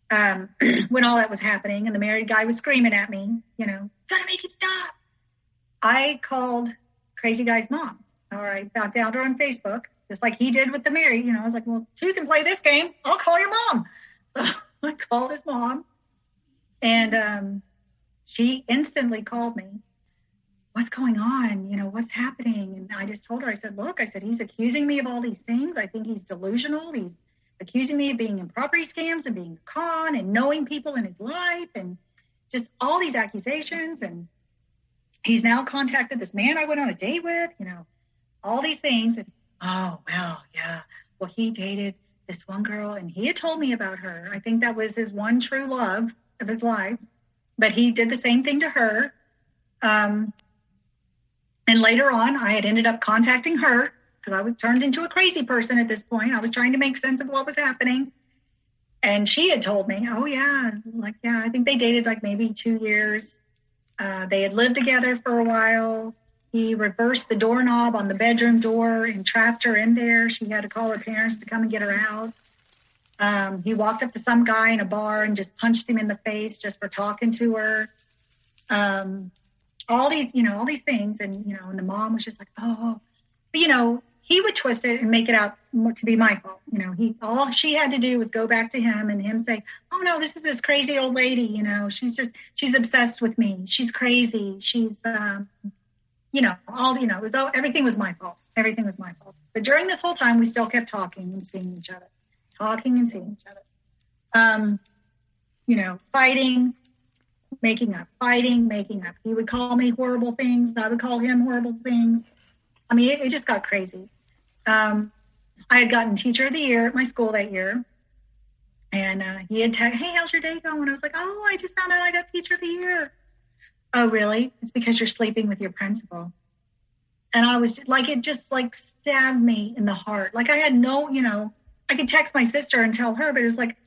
when all that was happening and the married guy was screaming at me, gotta make it stop. I called crazy guy's mom. All right. I found her on Facebook. Just like he did with the married, I was like, well, you can play this game. I'll call your mom. So I called his mom, and she instantly called me. What's going on? What's happening? And I just told her, I said, he's accusing me of all these things. I think he's delusional. He's accusing me of being in property scams and being a con and knowing people in his life and just all these accusations. And he's now contacted this man I went on a date with, all these things. And, oh, well, yeah. Well, he dated this one girl and he had told me about her. I think that was his one true love of his life, but he did the same thing to her. And later on, I had ended up contacting her because I was turned into a crazy person at this point. I was trying to make sense of what was happening. And she had told me, oh, yeah, I think they dated maybe 2 years. They had lived together for a while. He reversed the doorknob on the bedroom door and trapped her in there. She had to call her parents to come and get her out. He walked up to some guy in a bar and just punched him in the face just for talking to her. all these things. And, and the mom was just like, oh, but, he would twist it and make it out to be my fault. All she had to do was go back to him and him say, oh no, this is this crazy old lady. She's obsessed with me. She's crazy. She's, everything was my fault. Everything was my fault. But during this whole time, we still kept talking and seeing each other, fighting, making up, fighting, making up. He would call me horrible things. I would call him horrible things. I mean, it just got crazy. I had gotten teacher of the year at my school that year. And he had texted, hey, how's your day going? I was like, oh, I just found out I got teacher of the year. Oh, really? It's because you're sleeping with your principal. And I was like, it just like stabbed me in the heart. Like I had I could text my sister and tell her, but it was like,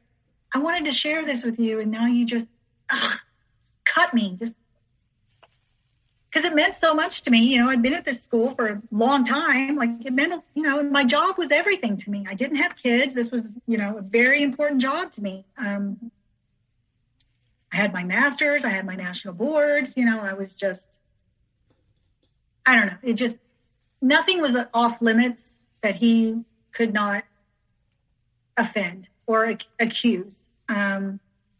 I wanted to share this with you. And now you just cut me just because it meant so much to me. I'd been at this school for a long time. Like it meant, my job was everything to me. I didn't have kids. This was, a very important job to me. I had my master's, I had my national boards, I was just, I don't know. It just, nothing was off limits that he could not offend or accuse.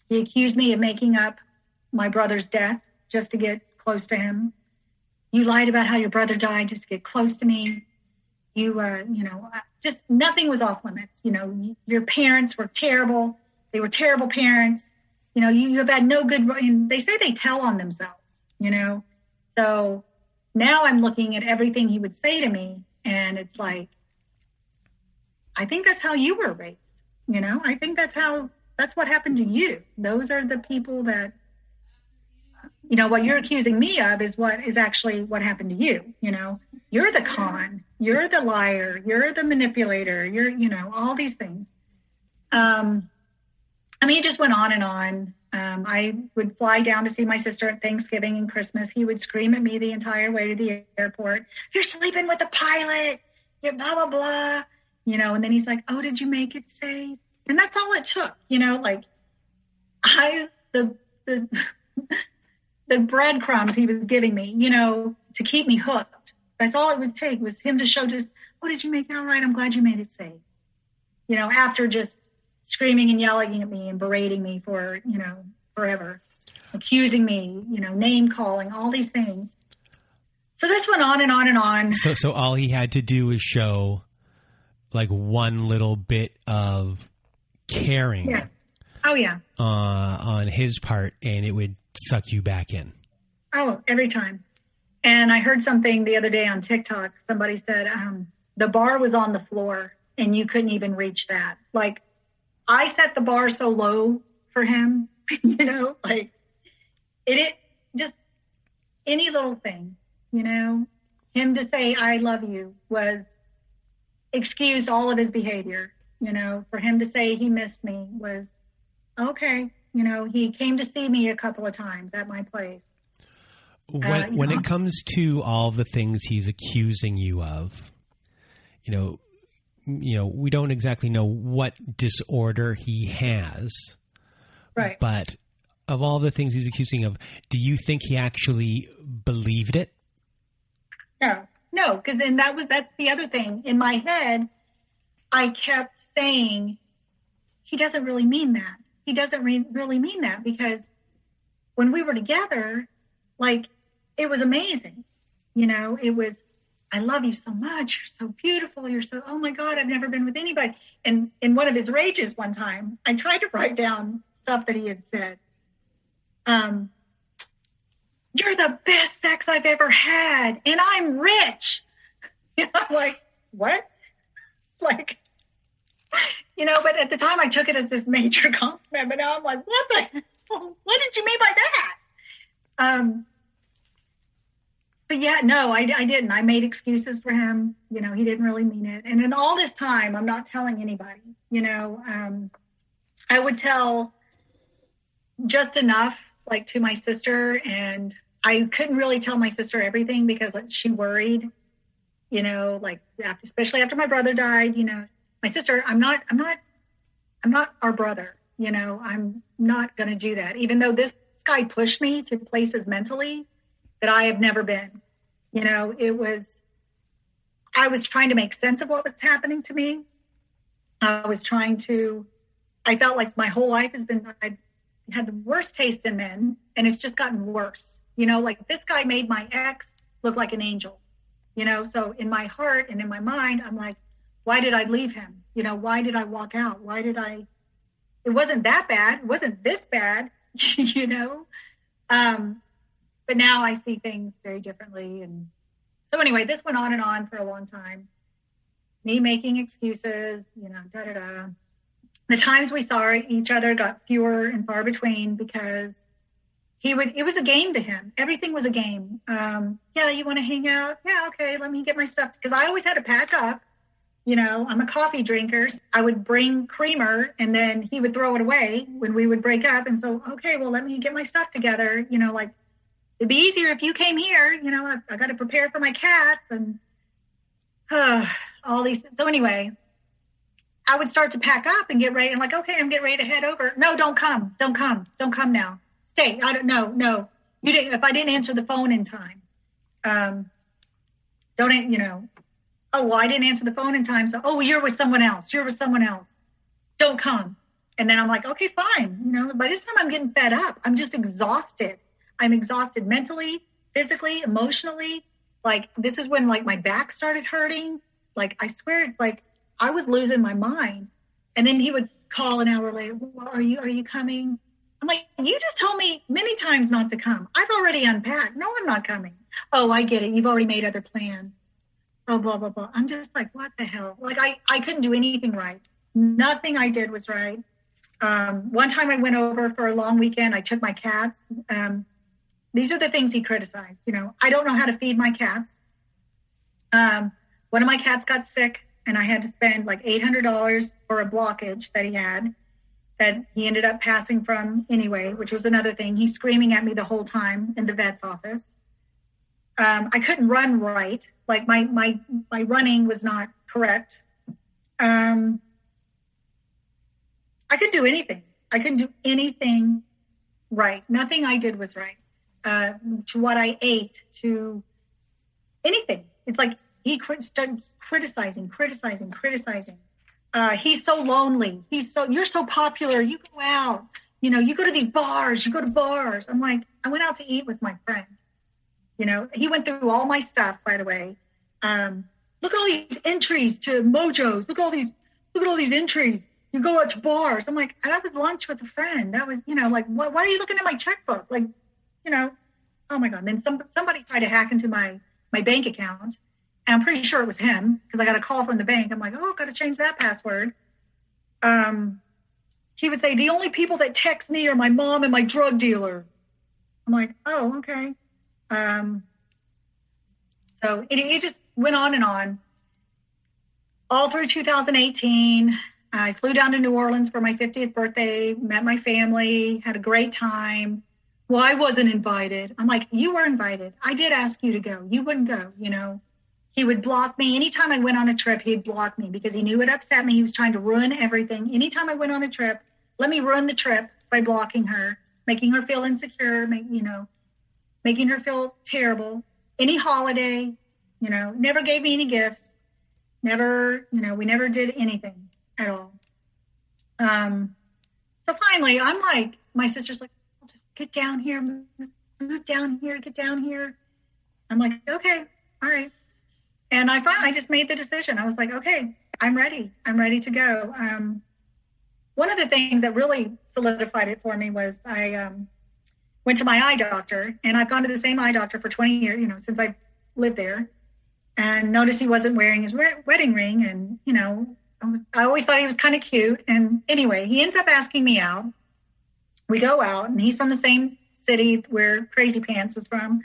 He accused me of making up my brother's death just to get close to him. You lied about how your brother died just to get close to me. You, just nothing was off limits. Your parents were terrible. They were terrible parents. You have had no good, they say they tell on themselves, So now I'm looking at everything he would say to me and it's like, I think that's how you were raised. I think that's what happened to you. Those are the people that, what you're accusing me of is what is actually what happened to you. You're the con, you're the liar, you're the manipulator, you're, all these things. It just went on and on. I would fly down to see my sister at Thanksgiving and Christmas. He would scream at me the entire way to the airport. You're sleeping with the pilot. You're blah, blah, blah. And then he's like, oh, did you make it safe? And that's all it took, the breadcrumbs he was giving me, to keep me hooked. That's all it would take was him to show just, oh, did you make it all right? I'm glad you made it safe. After just screaming and yelling at me and berating me for, forever, accusing me, name calling, all these things. So this went on and on and on. So all he had to do is show like one little bit of caring. Yeah. Oh yeah. On his part, and it would suck you back in. Oh, every time. And I heard something the other day on TikTok. Somebody said the bar was on the floor and you couldn't even reach that. Like I set the bar so low for him, like it just any little thing, him to say, I love you was excused all of his behavior, for him to say he missed me was okay. He came to see me a couple of times at my place. When it comes to all the things he's accusing you of, we don't exactly know what disorder he has. Right. But of all the things he's accusing of, do you think he actually believed it? No, because that's the other thing. In my head, I kept saying, he doesn't really mean that. He doesn't really mean that because when we were together, like, it was amazing. It was, I love you so much. You're so beautiful. You're so, oh my God, I've never been with anybody. And in one of his rages one time, I tried to write down stuff that he had said. You're the best sex I've ever had. And I'm rich. I'm like, what? Like, but at the time I took it as this major compliment, but now I'm like, what did you mean by that? But yeah, no, I didn't. I made excuses for him. He didn't really mean it. And in all this time, I'm not telling anybody, I would tell just enough, like to my sister, and I couldn't really tell my sister everything because she worried, especially after my brother died, my sister, I'm not our brother, I'm not going to do that. Even though this guy pushed me to places mentally that I have never been. I was trying to make sense of what was happening to me. I felt like my whole life I had the worst taste in men, and it's just gotten worse. Like this guy made my ex look like an angel, so in my heart and in my mind, I'm like, why did I leave him? Why did I walk out? It wasn't that bad. It wasn't this bad, but now I see things very differently. And so anyway, this went on and on for a long time. Me making excuses, The times we saw each other got fewer and far between because it was a game to him. Everything was a game. Yeah, you want to hang out? Yeah, okay, let me get my stuff. Because I always had to pack up. I'm a coffee drinker. I would bring creamer and then he would throw it away when we would break up. And so, okay, well, let me get my stuff together. Like it'd be easier if you came here. I got to prepare for my cats and all these. So anyway, I would start to pack up and get ready. I'm like, okay, I'm getting ready to head over. No, don't come now. Stay. I don't know. No, you didn't. If I didn't answer the phone in time, oh, well, I didn't answer the phone in time. So, oh, you're with someone else. Don't come. And then I'm like, okay, fine. By this time I'm getting fed up. I'm just exhausted. I'm exhausted mentally, physically, emotionally. Like this is when like my back started hurting. Like, I swear it's like I was losing my mind. And then he would call an hour later. Well, are you coming? I'm like, you just told me many times not to come. I've already unpacked. No, I'm not coming. Oh, I get it. You've already made other plans. Oh, blah, blah, blah. I'm just like, what the hell? Like, I couldn't do anything right. Nothing I did was right. One time I went over for a long weekend. I took my cats. These are the things he criticized. I don't know how to feed my cats. One of my cats got sick and I had to spend like $800 for a blockage that he had that he ended up passing from anyway, which was another thing. He's screaming at me the whole time in the vet's office. I couldn't run right. Like my running was not correct. I couldn't do anything. I couldn't do anything right. Nothing I did was right. To what I ate, to anything. It's like he starts criticizing. He's so lonely. You're so popular. You go out, you go to these bars, you go to bars. I'm like, I went out to eat with my friend. He went through all my stuff, by the way. Look at all these entries to Mojo's. Look at all these entries. You go out to bars. I'm like, that was lunch with a friend. That was, like, why are you looking at my checkbook? Like, oh my God. And then somebody tried to hack into my bank account. And I'm pretty sure it was him because I got a call from the bank. I'm like, oh, got to change that password. He would say, the only people that text me are my mom and my drug dealer. I'm like, oh, okay. So it just went on and on. All through 2018, I flew down to New Orleans for my 50th birthday, met my family, had a great time. Well, I wasn't invited. I'm like, you were invited. I did ask you to go. You wouldn't go, He would block me. Anytime I went on a trip, he'd block me because he knew it upset me. He was trying to ruin everything. Anytime I went on a trip, let me ruin the trip by blocking her, making her feel insecure, making her feel terrible. Any holiday, never gave me any gifts. Never, we never did anything at all. So finally, I'm like, my sister's like, oh, just get down here, move down here, get down here. I'm like, okay, all right. And I just made the decision. I was like, okay, I'm ready to go. One of the things that really solidified it for me was I went to my eye doctor, and I've gone to the same eye doctor for 20 years, since I've lived there, and noticed he wasn't wearing his wedding ring. And, I always thought he was kind of cute. And anyway, he ends up asking me out. We go out, and he's from the same city where Crazy Pants is from.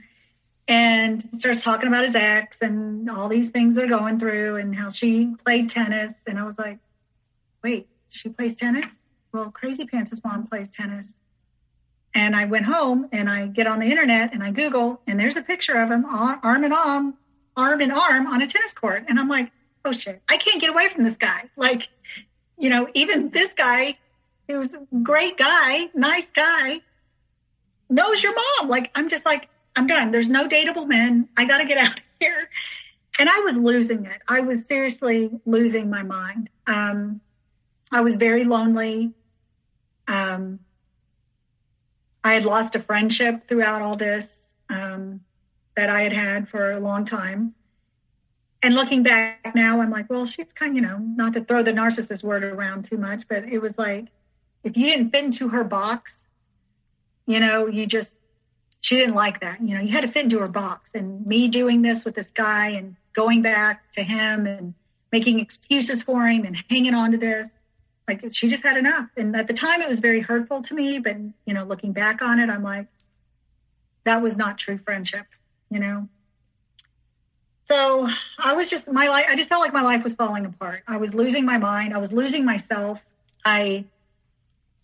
And he starts talking about his ex and all these things they're going through and how she played tennis. And I was like, wait, she plays tennis? Well, Crazy Pants' mom plays tennis. And I went home and I get on the internet and I Google, and there's a picture of him arm in arm on a tennis court. And I'm like, oh shit, I can't get away from this guy. Like, even this guy, who's a great guy, nice guy, knows your mom. Like, I'm just like, I'm done. There's no dateable men. I got to get out of here. And I was losing it. I was seriously losing my mind. I was very lonely. I had lost a friendship throughout all this that I had had for a long time. And looking back now, I'm like, well, she's kind of, not to throw the narcissist word around too much, but it was like, if you didn't fit into her box, she didn't like that. You had to fit into her box. And me doing this with this guy and going back to him and making excuses for him and hanging on to this, like she just had enough. And at the time it was very hurtful to me, but looking back on it, I'm like, that was not true friendship, So I just felt like my life was falling apart. I was losing my mind. I was losing myself. I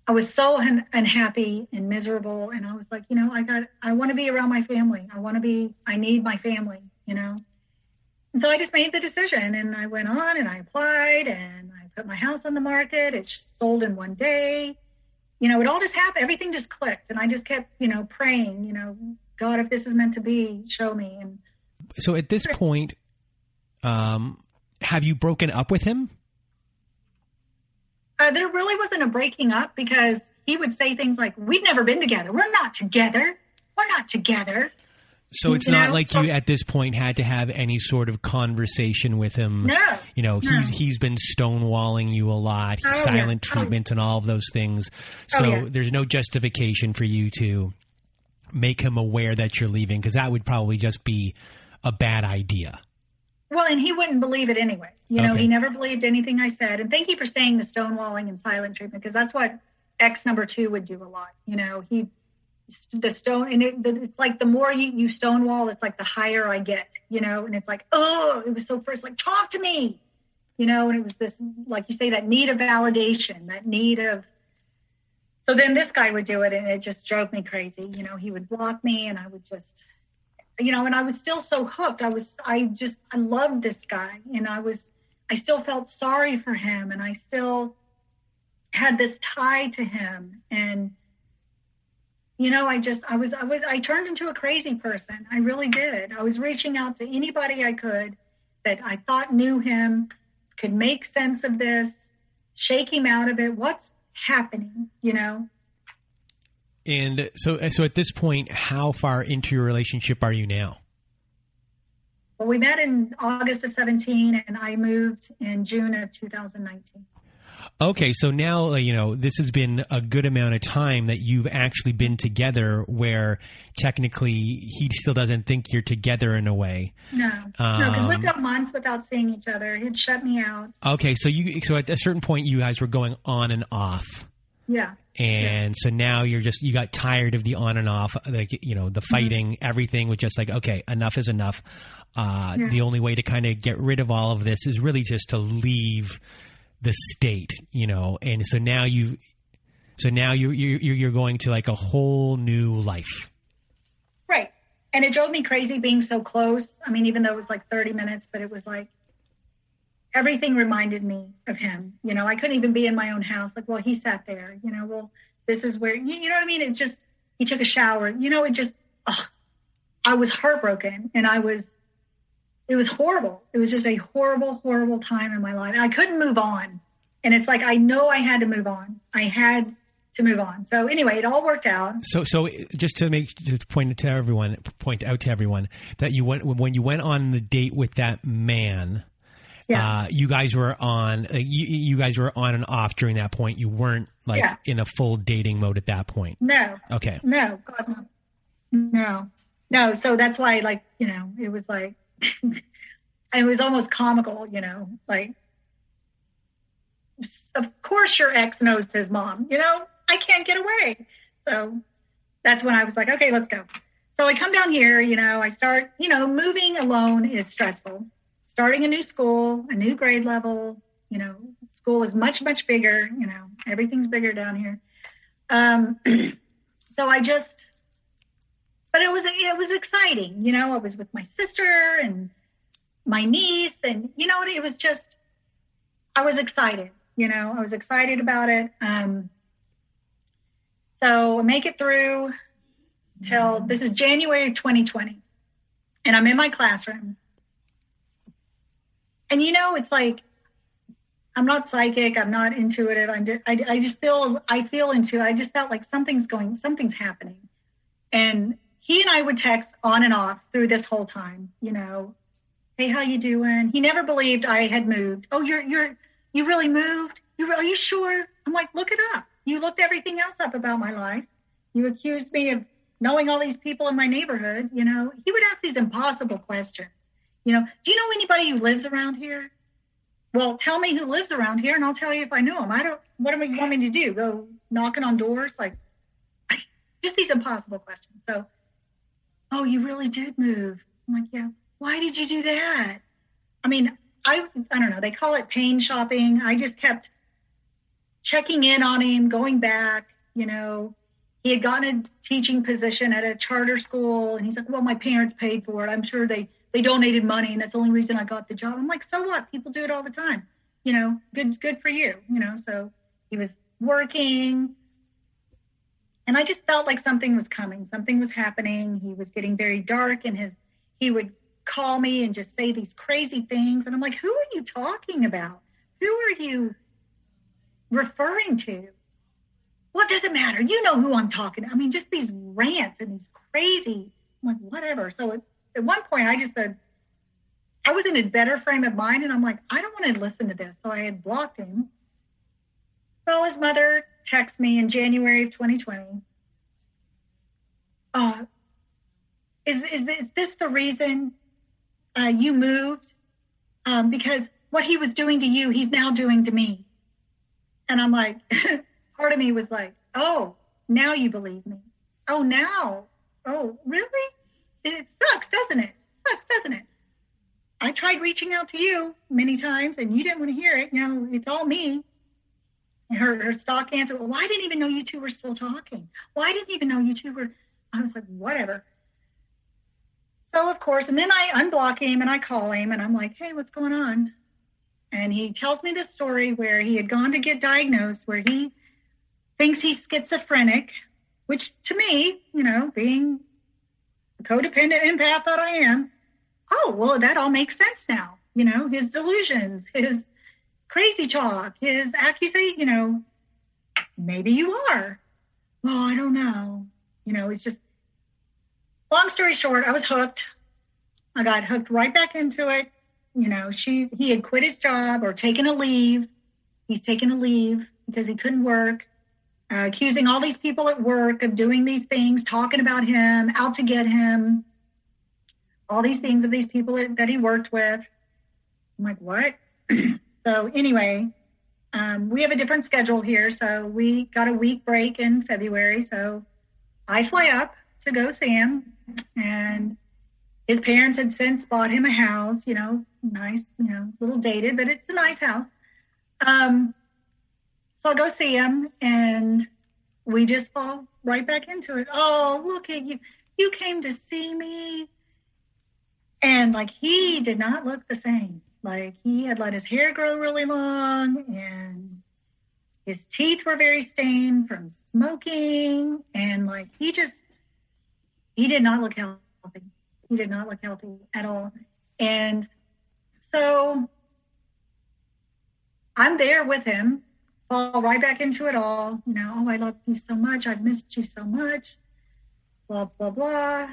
was so unhappy and miserable. And I was like, I want to be around my family. I need my family, And so I just made the decision, and I went on and I applied and I put my house on the market. It sold in one day. It all just happened. Everything just clicked. And I just kept, praying, God, if this is meant to be, show me. And so at this point, have you broken up with him? There really wasn't a breaking up, because he would say things like, we've never been together. We're not together. We're not together. So it's not like you at this point had to have any sort of conversation with him. No. He's been stonewalling you a lot, silent treatment and all of those things. So there's no justification for you to make him aware that you're leaving, because that would probably just be a bad idea. Well, and he wouldn't believe it anyway. He never believed anything I said. And thank you for saying the stonewalling and silent treatment, because that's what ex number 2 would do a lot. It's like the more you stonewall, it's like the higher I get, and it's like, oh, it was so first, like, talk to me, and it was this, like you say, that need of validation, that need of, so then this guy would do it, and it just drove me crazy. He would block me, and I would just, and I was still so hooked. I loved this guy, and I still felt sorry for him, and I still had this tie to him. And, I turned into a crazy person. I really did. I was reaching out to anybody I could that I thought knew him, could make sense of this, shake him out of it. What's happening, And so at this point, how far into your relationship are you now? Well, we met in August of 2017, and I moved in June of 2019. Okay, so now, this has been a good amount of time that you've actually been together, where technically he still doesn't think you're together in a way. No, because we'd go months without seeing each other. He'd shut me out. Okay, so at a certain point, you guys were going on and off. Yeah. And so now you got tired of the on and off, like, the fighting, everything was just like, okay, enough is enough. The only way to kind of get rid of all of this is really just to leave the state, and so now you're going to like a whole new life. Right. And it drove me crazy being so close. I mean, even though it was like 30 minutes, but it was like, everything reminded me of him. I couldn't even be in my own house. Like, well, he sat there, well, this is where, you know what I mean? It just, he took a shower, I was heartbroken, and it was horrible. It was just a horrible, horrible time in my life. I couldn't move on. And it's like, I know I had to move on. I had to move on. So anyway, it all worked out. So just to point out to everyone that when you went on the date with that man, you guys were on and off during that point. You weren't in a full dating mode at that point. No. Okay. No. God, no. So that's why, it was like, it was almost comical, like, of course your ex knows his mom, I can't get away. So that's when I was like, okay, let's go. So I come down here, I start, moving alone is stressful. Starting a new school, a new grade level, school is much, much bigger, everything's bigger down here. So but it was exciting. I was with my sister and my niece, and it was just, I was excited, I was excited about it. So I make it through till, this is January 2020. And I'm in my classroom. And it's like, I'm not psychic. I'm not intuitive. I just felt like something's happening. And he and I would text on and off through this whole time, hey, how you doing? He never believed I had moved. Oh, you really moved? Are you sure? I'm like, look it up. You looked everything else up about my life. You accused me of knowing all these people in my neighborhood. He would ask these impossible questions. Do you know anybody who lives around here? Well, tell me who lives around here and I'll tell you if I know them. What do you want me to do? Go knocking on doors? Like, just these impossible questions. So, oh, you really did move. I'm like, yeah. Why did you do that? I mean, I don't know. They call it pain shopping. I just kept checking in on him, going back. He had gotten a teaching position at a charter school. And he's like, well, my parents paid for it. I'm sure they donated money. And that's the only reason I got the job. I'm like, so what? People do it all the time. Good for you. So he was working. And I just felt like something was coming. Something was happening. He was getting very dark and he would call me and just say these crazy things. And I'm like, who are you talking about? Who are you referring to? What does it matter? You know who I'm talking to. I mean, just these rants and these crazy, I'm like, whatever. So at one point I just said, I was in a better frame of mind and I'm like, I don't want to listen to this. So I had blocked him. Well, his mother texted me in January of 2020. Is this the reason you moved? Because what he was doing to you, he's now doing to me. And I'm like, part of me was like, oh, now you believe me. Oh, now. Oh, really? It sucks, doesn't it? I tried reaching out to you many times and you didn't want to hear it. It's all me. And her stock answer, well, I didn't even know you two were still talking. Well, I didn't even know you two were. I was like, whatever. So, of course, and then I unblock him and I call him and I'm like, hey, what's going on? And he tells me this story where he had gone to get diagnosed, where he thinks he's schizophrenic, which to me, being the codependent empath that I am, oh, well, that all makes sense now. His delusions, his crazy talk, his accusation, maybe you are. Well, I don't know. It's just, long story short, I was hooked. I got hooked right back into it. He had quit his job or taken a leave. He's taken a leave because he couldn't work, accusing all these people at work of doing these things, talking about him, out to get him, all these things of these people that he worked with. I'm like, what? So anyway, we have a different schedule here. So we got a week break in February. So I fly up to go see him, and his parents had since bought him a house, nice, a little dated, but it's a nice house. So I'll go see him and we just fall right back into it. Oh, look at you. You came to see me. And like, he did not look the same. Like, he had let his hair grow really long and his teeth were very stained from smoking. And like, he did not look healthy. He did not look healthy at all. And so I'm there with him, fall right back into it all. Oh, I love you so much. I've missed you so much. Blah, blah, blah.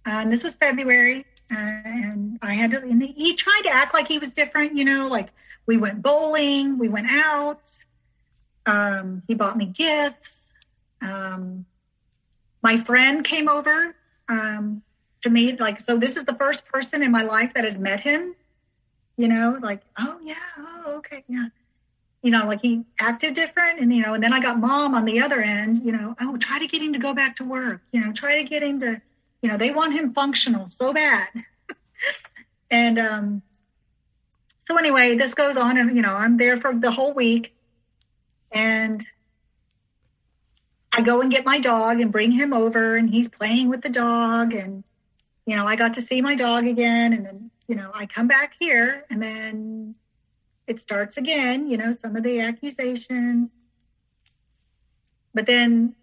And this was February. And I had to, and he tried to act like he was different, like we went bowling, we went out. He bought me gifts. My friend came over to meet, like, so this is the first person in my life that has met him, like, oh yeah, oh, okay, yeah. Like he acted different and, and then I got mom on the other end, oh, try to get him to go back to work, try to get him to, they want him functional so bad. And so anyway, this goes on and, I'm there for the whole week and I go and get my dog and bring him over and he's playing with the dog and, I got to see my dog again and then, I come back here and then it starts again, some of the accusations. But then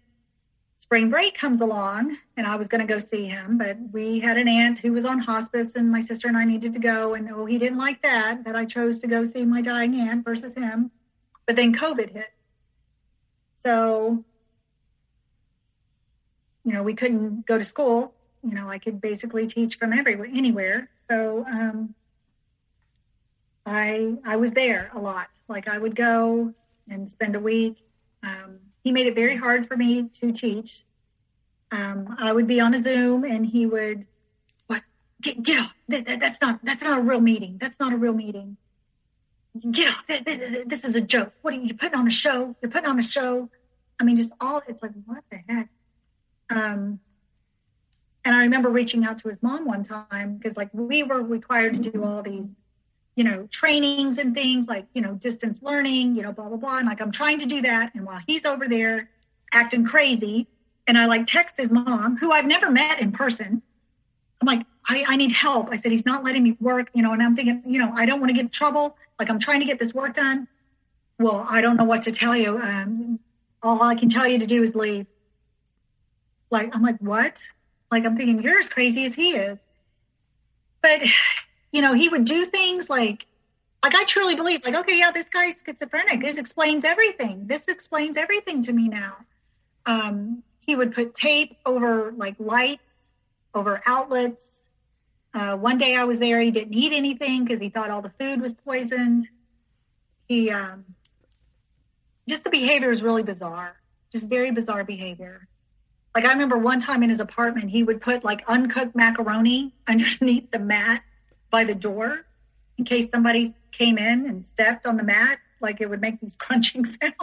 spring break comes along, and I was going to go see him, but we had an aunt who was on hospice, and my sister and I needed to go, and he didn't like that I chose to go see my dying aunt versus him. But then COVID hit. So, we couldn't go to school. I could basically teach from anywhere. So I was there a lot. Like, I would go and spend a week. He made it very hard for me to teach. I would be on a Zoom, and he would, get off. That's not a real meeting. That's not a real meeting. Get off. This is a joke. What are you putting on a show? You're putting on a show. I mean, it's like, what the heck? And I remember reaching out to his mom one time, because like we were required to do all these, trainings and things like, distance learning, blah, blah, blah. And like, I'm trying to do that. And while he's over there acting crazy, and I like text his mom, who I've never met in person. I'm like, I need help. I said, he's not letting me work, and I'm thinking, I don't want to get in trouble. Like, I'm trying to get this work done. Well, I don't know what to tell you. All I can tell you to do is leave. Like, I'm like, what? Like, I'm thinking, you're as crazy as he is. But, he would do things like I truly believe, like, okay, yeah, this guy's schizophrenic. This explains everything. This explains everything to me now. He would put tape over, like, lights, over outlets. One day I was there, he didn't eat anything because he thought all the food was poisoned. Just the behavior is really bizarre. Just very bizarre behavior. Like, I remember one time in his apartment, he would put like uncooked macaroni underneath the mat by the door in case somebody came in and stepped on the mat. Like, it would make these crunching sounds.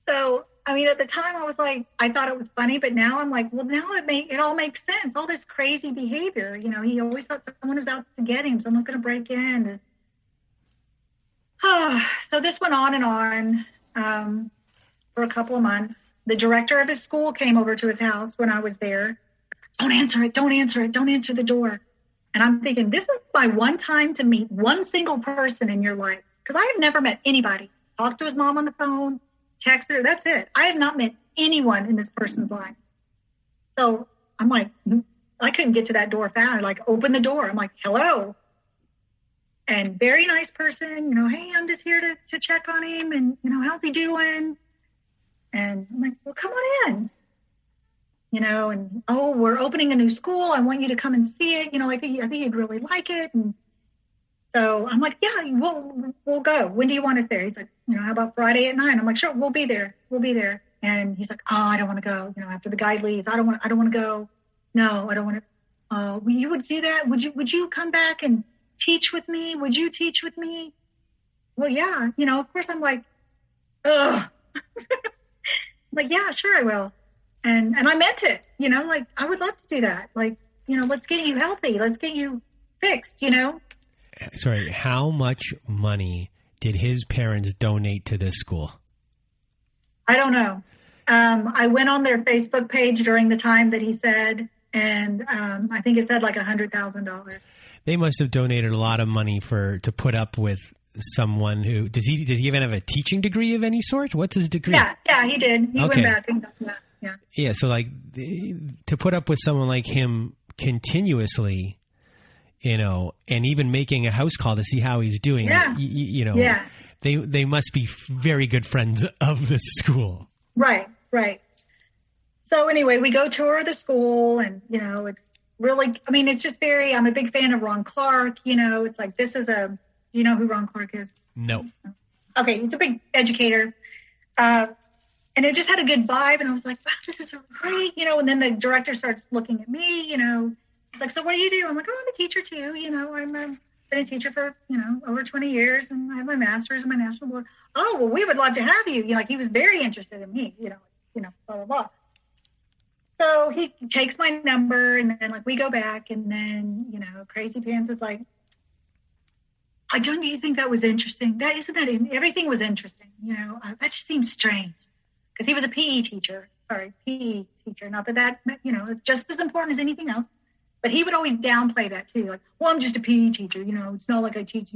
So, I mean, at the time I was like, I thought it was funny, but now I'm like, well, now it all makes sense. All this crazy behavior, he always thought someone was out to get him. Someone's going to break in. So this went on and on for a couple of months. The director of his school came over to his house when I was there. Don't answer it. Don't answer it. Don't answer the door. And I'm thinking, this is my one time to meet one single person in your life. Because I have never met anybody. Talked to his mom on the phone, texted her. That's it. I have not met anyone in this person's life. So I'm like, I couldn't get to that door fast. I like open the door. I'm like, hello. And very nice person, hey, I'm just here to check on him. And, how's he doing? And I'm like, well, come on in. And, we're opening a new school. I want you to come and see it. I think you'd really like it. And so I'm like, yeah, we'll go. When do you want us there? He's like, how about Friday at 9? I'm like, sure, we'll be there. We'll be there. And he's like, oh, I don't want to go. After the guy leaves, I don't want to go. No, I don't want to. You would do that? Would you come back and teach with me? Would you teach with me? Well, yeah. Of course I'm like, ugh. I'm like, yeah, sure I will. And I meant it, like, I would love to do that. Like, let's get you healthy. Let's get you fixed, Sorry, how much money did his parents donate to this school? I don't know. I went on their Facebook page during the time that he said, and I think it said like $100,000. They must have donated a lot of money to put up with someone who did he even have a teaching degree of any sort? What's his degree? Yeah, he did. He went back and got that. Yeah. Yeah, so like to put up with someone like him continuously, and even making a house call to see how he's doing. Yeah. Yeah. They must be very good friends of the school. Right. So anyway, we go tour the school, and it's really, it's just I'm a big fan of Ron Clark. It's like, this is do you know who Ron Clark is? No. Okay, he's a big educator. And it just had a good vibe, and I was like, wow, this is great, and then the director starts looking at me, He's like, so what do you do? I'm like, oh, I'm a teacher too, I'm been a teacher for, over 20 years, and I have my master's and my national board. Oh, well, we would love to have you. Like, he was very interested in me, blah, blah, blah. So he takes my number, and then like we go back, and then, Crazy Pants is like, don't you think that was interesting? Everything was interesting, that just seems strange. Because he was a PE teacher. Not that, it's just as important as anything else. But he would always downplay that too. Like, well, I'm just a PE teacher, it's not like I teach,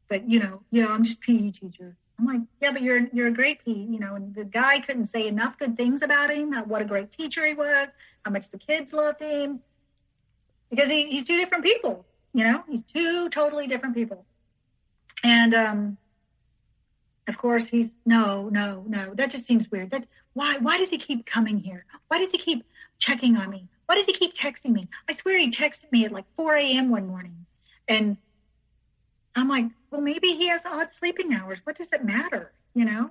but, yeah, I'm just a PE teacher. I'm like, yeah, but you're a great Pete, you know, and the guy couldn't say enough good things about him, what a great teacher he was, how much the kids loved him, because he's two different people, you know, he's two totally different people. And, of course, he's, no, that just seems weird. Why does he keep coming here? Why does he keep checking on me? Why does he keep texting me? I swear he texted me at like 4 a.m. one morning. And I'm like, well, maybe he has odd sleeping hours. What does it matter? You know,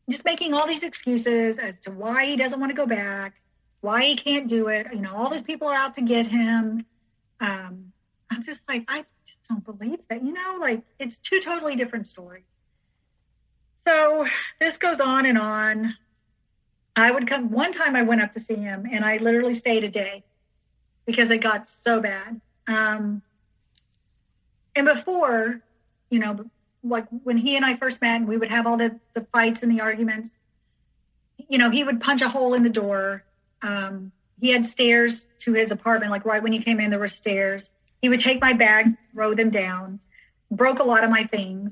just making all these excuses as to why he doesn't want to go back, why he can't do it. You know, all these people are out to get him. I'm just like, I just don't believe that, you know, like it's two totally different stories. So this goes on and on. I would come, one time I went up to see him and I literally stayed a day because it got so bad. And before, you know, like when he and I first met and we would have all the fights and the arguments, you know, he would punch a hole in the door. He had stairs to his apartment, like right when you came in, there were stairs. He would take my bags, throw them down, broke a lot of my things.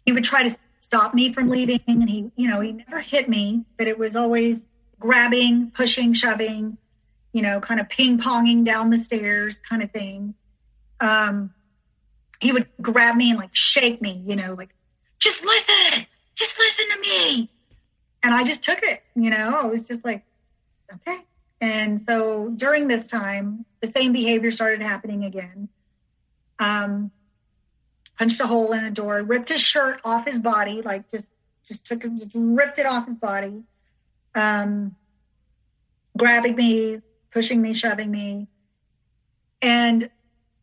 He would try to stop me from leaving, and he never hit me, but it was always grabbing, pushing, shoving, you know, kind of ping-ponging down the stairs kind of thing. He would grab me and like shake me, you know, like, just listen to me. And I just took it, you know, I was just like, okay. And so during this time, the same behavior started happening again. Punched a hole in the door, ripped his shirt off his body, like just ripped it off his body. Grabbing me, pushing me, shoving me. And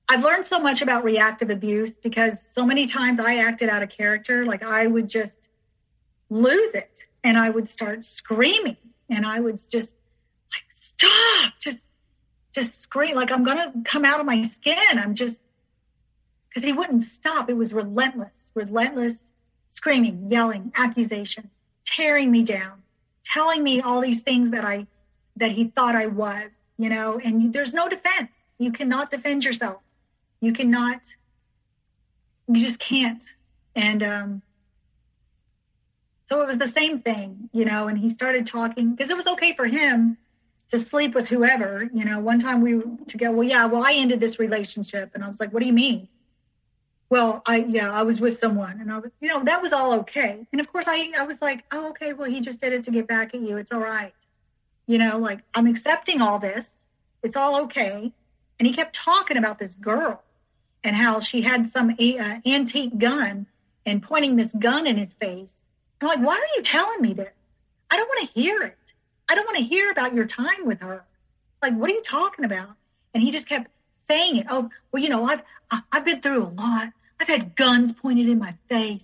I've learned so much about reactive abuse because so many times I acted out of character. Like I would just lose it and I would start screaming and I would just like, stop, just scream. Like I'm going to come out of my skin. Because he wouldn't stop. It was relentless screaming, yelling, accusations, tearing me down, telling me all these things that he thought I was, you know, and there's no defense. You cannot defend yourself. You just can't. And so it was the same thing, you know, and he started talking because it was okay for him to sleep with whoever, you know. One time we were to go, I ended this relationship. And I was like, what do you mean? Well, I was with someone and I was, you know, that was all okay. And of course I was like, oh, okay, well, he just did it to get back at you. It's all right. You know, like I'm accepting all this. It's all okay. And he kept talking about this girl and how she had some antique gun and pointing this gun in his face. I'm like, why are you telling me this? I don't want to hear it. I don't want to hear about your time with her. Like, what are you talking about? And he just kept saying it. Oh, well, you know, I've been through a lot. I've had guns pointed in my face.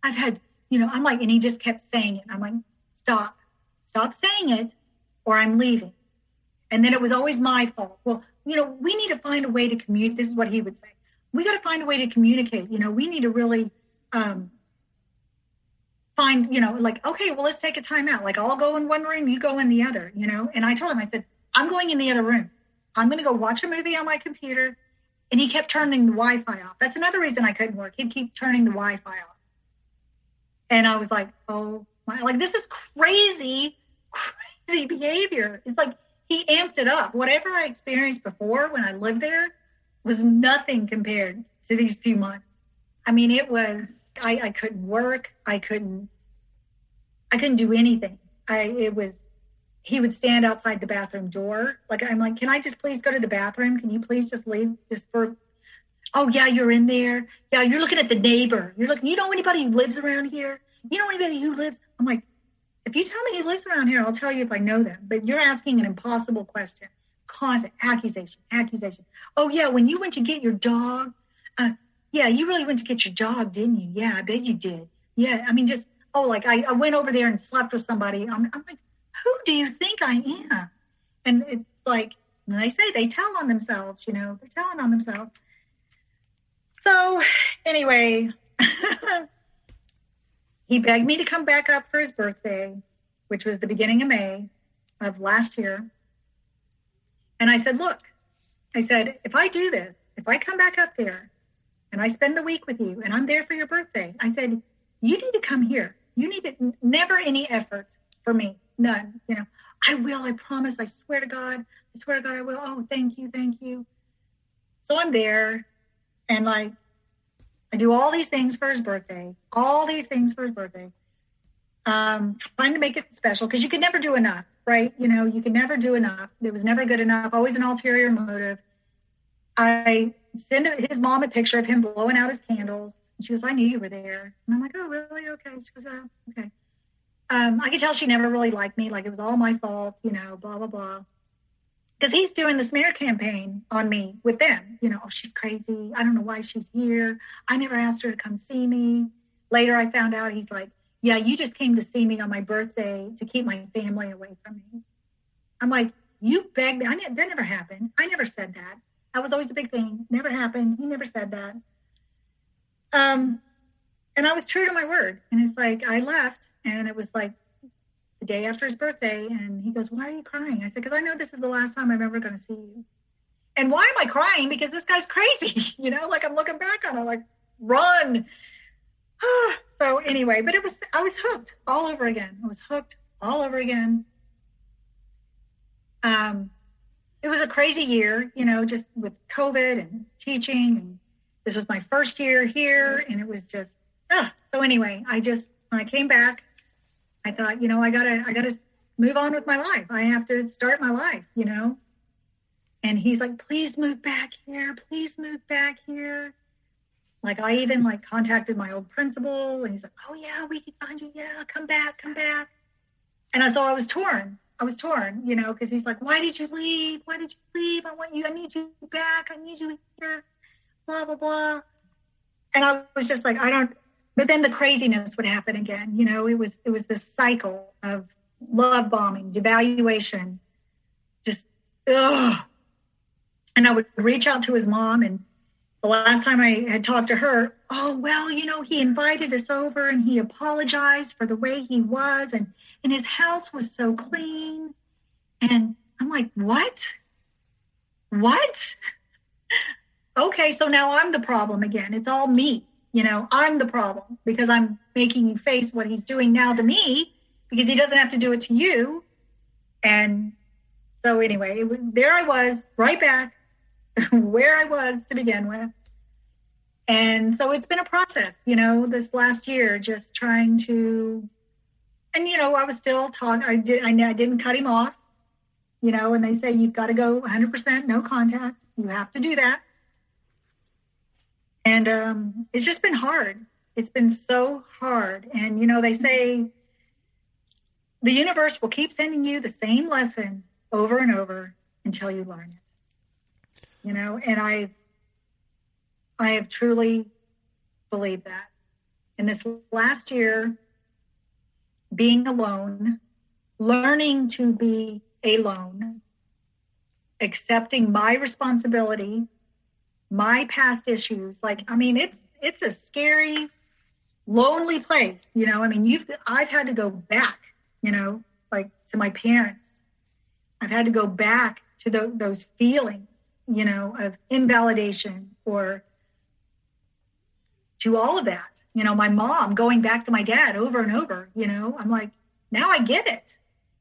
I've had, you know, I'm like, and he just kept saying it. I'm like, stop saying it or I'm leaving. And then it was always my fault. Well, you know, we need to find a way to communicate. This is what he would say. We got to find a way to communicate. You know, we need to really find, you know, like, okay, well, let's take a time out. Like, I'll go in one room, you go in the other, you know. And I told him, I said, I'm going in the other room. I'm going to go watch a movie on my computer. And he kept turning the Wi-Fi off. That's another reason I couldn't work. He'd keep turning the Wi-Fi off. And I was like, oh my, like, this is crazy behavior. It's like he amped it up. Whatever I experienced before when I lived there was nothing compared to these few months. I mean, it was, I couldn't work. I couldn't do anything. He would stand outside the bathroom door. Like, I'm like, can I just please go to the bathroom? Can you please just leave just for, oh yeah, you're in there. Yeah, you're looking at the neighbor. You know anybody who lives around here? You know anybody who lives? I'm like, if you tell me who lives around here, I'll tell you if I know them. But you're asking an impossible question. Constant accusation. Oh yeah, when you went to get your dog, yeah, you really went to get your dog, didn't you? Yeah, I bet you did. Yeah, I mean, just, oh, like I went over there and slept with somebody. I'm like, who do you think I am? And it's like, they say they tell on themselves, you know, they're telling on themselves. So anyway, he begged me to come back up for his birthday, which was the beginning of May of last year. And I said, look, if I do this, if I come back up there and I spend the week with you and I'm there for your birthday. I said, you need to come here. You need to, never any effort for me. None. I will. I promise. I swear to God. I will. Oh, thank you. Thank you. So I'm there and I do all these things for his birthday, trying to make it special because you can never do enough, right? You can never do enough. It was never good enough. Always an ulterior motive. I send his mom a picture of him blowing out his candles. And she goes, I knew you were there. And I'm like, oh, really? Okay. She goes, oh, okay. I could tell she never really liked me. Like it was all my fault, blah, blah, blah. Because he's doing the smear campaign on me with them. Oh, she's crazy. I don't know why she's here. I never asked her to come see me. Later, I found out he's like, yeah, you just came to see me on my birthday to keep my family away from me. I'm like, you begged me. That never happened. I never said that. That was always a big thing. Never happened. He never said that. And I was true to my word. And it's like, I left and it was like the day after his birthday. And he goes, why are you crying? I said, because I know this is the last time I'm ever going to see you. And why am I crying? Because this guy's crazy. Like I'm looking back on it, like run. So anyway, but I was hooked all over again. It was a crazy year, just with COVID and teaching. And this was my first year here. And it was just, so anyway, when I came back, I thought, I gotta move on with my life. I have to start my life, And he's like, please move back here. Like I even contacted my old principal and he's like, oh yeah, we can find you. Yeah, come back. And so I was torn, because he's like, why did you leave? I need you back. I need you here, blah, blah, blah. And I was just like, but then the craziness would happen again. It was this cycle of love bombing, devaluation, just, ugh. And I would reach out to his mom, and the last time I had talked to her, oh, well, he invited us over and he apologized for the way he was, and his house was so clean. And I'm like, what? Okay, so now I'm the problem again. It's all me. I'm the problem because I'm making you face what he's doing now to me because he doesn't have to do it to you. And so anyway, there I was right back where I was to begin with. And so it's been a process, this last year, just trying to, and, I was still talking. I didn't cut him off, and they say you've got to go 100% no contact. You have to do that. And it's just been hard. It's been so hard. And, they say the universe will keep sending you the same lesson over and over until you learn it, and I have truly believed that. In this last year, being alone, learning to be alone, accepting my responsibility, my past issues. It's a scary, lonely place. I've had to go back, to my parents. I've had to go back to those feelings, of invalidation or to all of that. My mom going back to my dad over and over, I'm like, now I get it.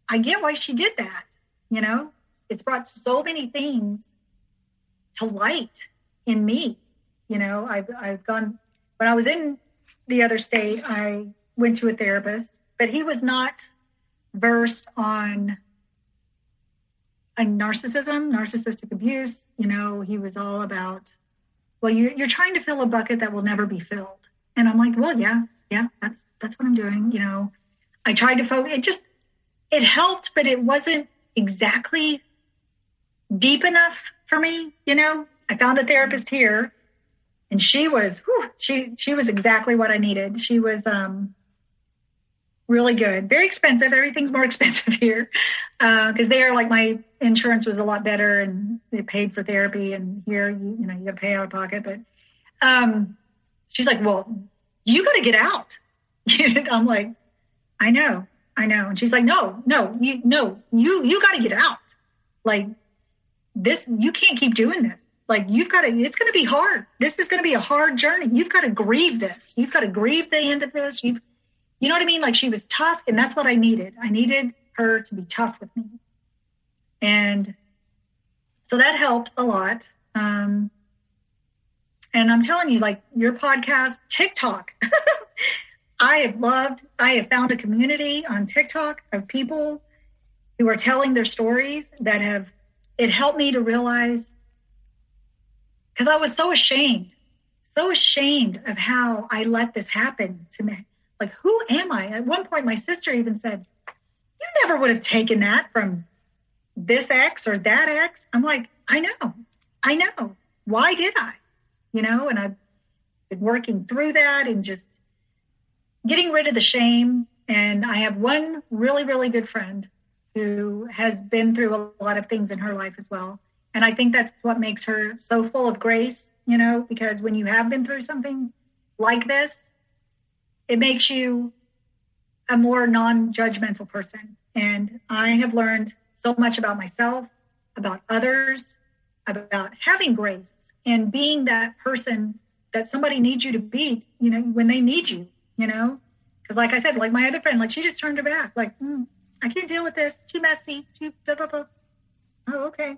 I get why she did that. It's brought so many things to light in me. I've gone, when I was in the other state, I went to a therapist, but he was not versed on narcissistic abuse. He was all about, well, you're trying to fill a bucket that will never be filled. And I'm like, well, yeah, that's what I'm doing. I tried to focus. It helped, but it wasn't exactly deep enough for me. I found a therapist here, and she was exactly what I needed. She was really good, very expensive. Everything's more expensive here because there, my insurance was a lot better and they paid for therapy, and here you got to pay out of pocket. But she's like, well, you got to get out. I'm like, I know. And she's like, no, you got to get out. Like this, you can't keep doing this. Like, it's going to be hard. This is going to be a hard journey. You've got to grieve this. You've got to grieve the end of this. You know what I mean? Like, she was tough, and that's what I needed. I needed her to be tough with me. And so that helped a lot. And I'm telling you, like, your podcast, TikTok, I have found a community on TikTok of people who are telling their stories it helped me to realize, because I was so ashamed of how I let this happen to me. Like, who am I? At one point, my sister even said, you never would have taken that from this ex or that ex. I'm like, I know. Why did I? You know, and I've been working through that and just getting rid of the shame. And I have one really, really good friend who has been through a lot of things in her life as well. And I think that's what makes her so full of grace, you know, because when you have been through something like this, it makes you a more non-judgmental person. And I have learned so much about myself, about others, about having grace and being that person that somebody needs you to be, you know, when they need you, you know, because like I said, like my other friend, like she just turned her back, like, I can't deal with this, too messy, too blah, blah, blah. Oh, okay.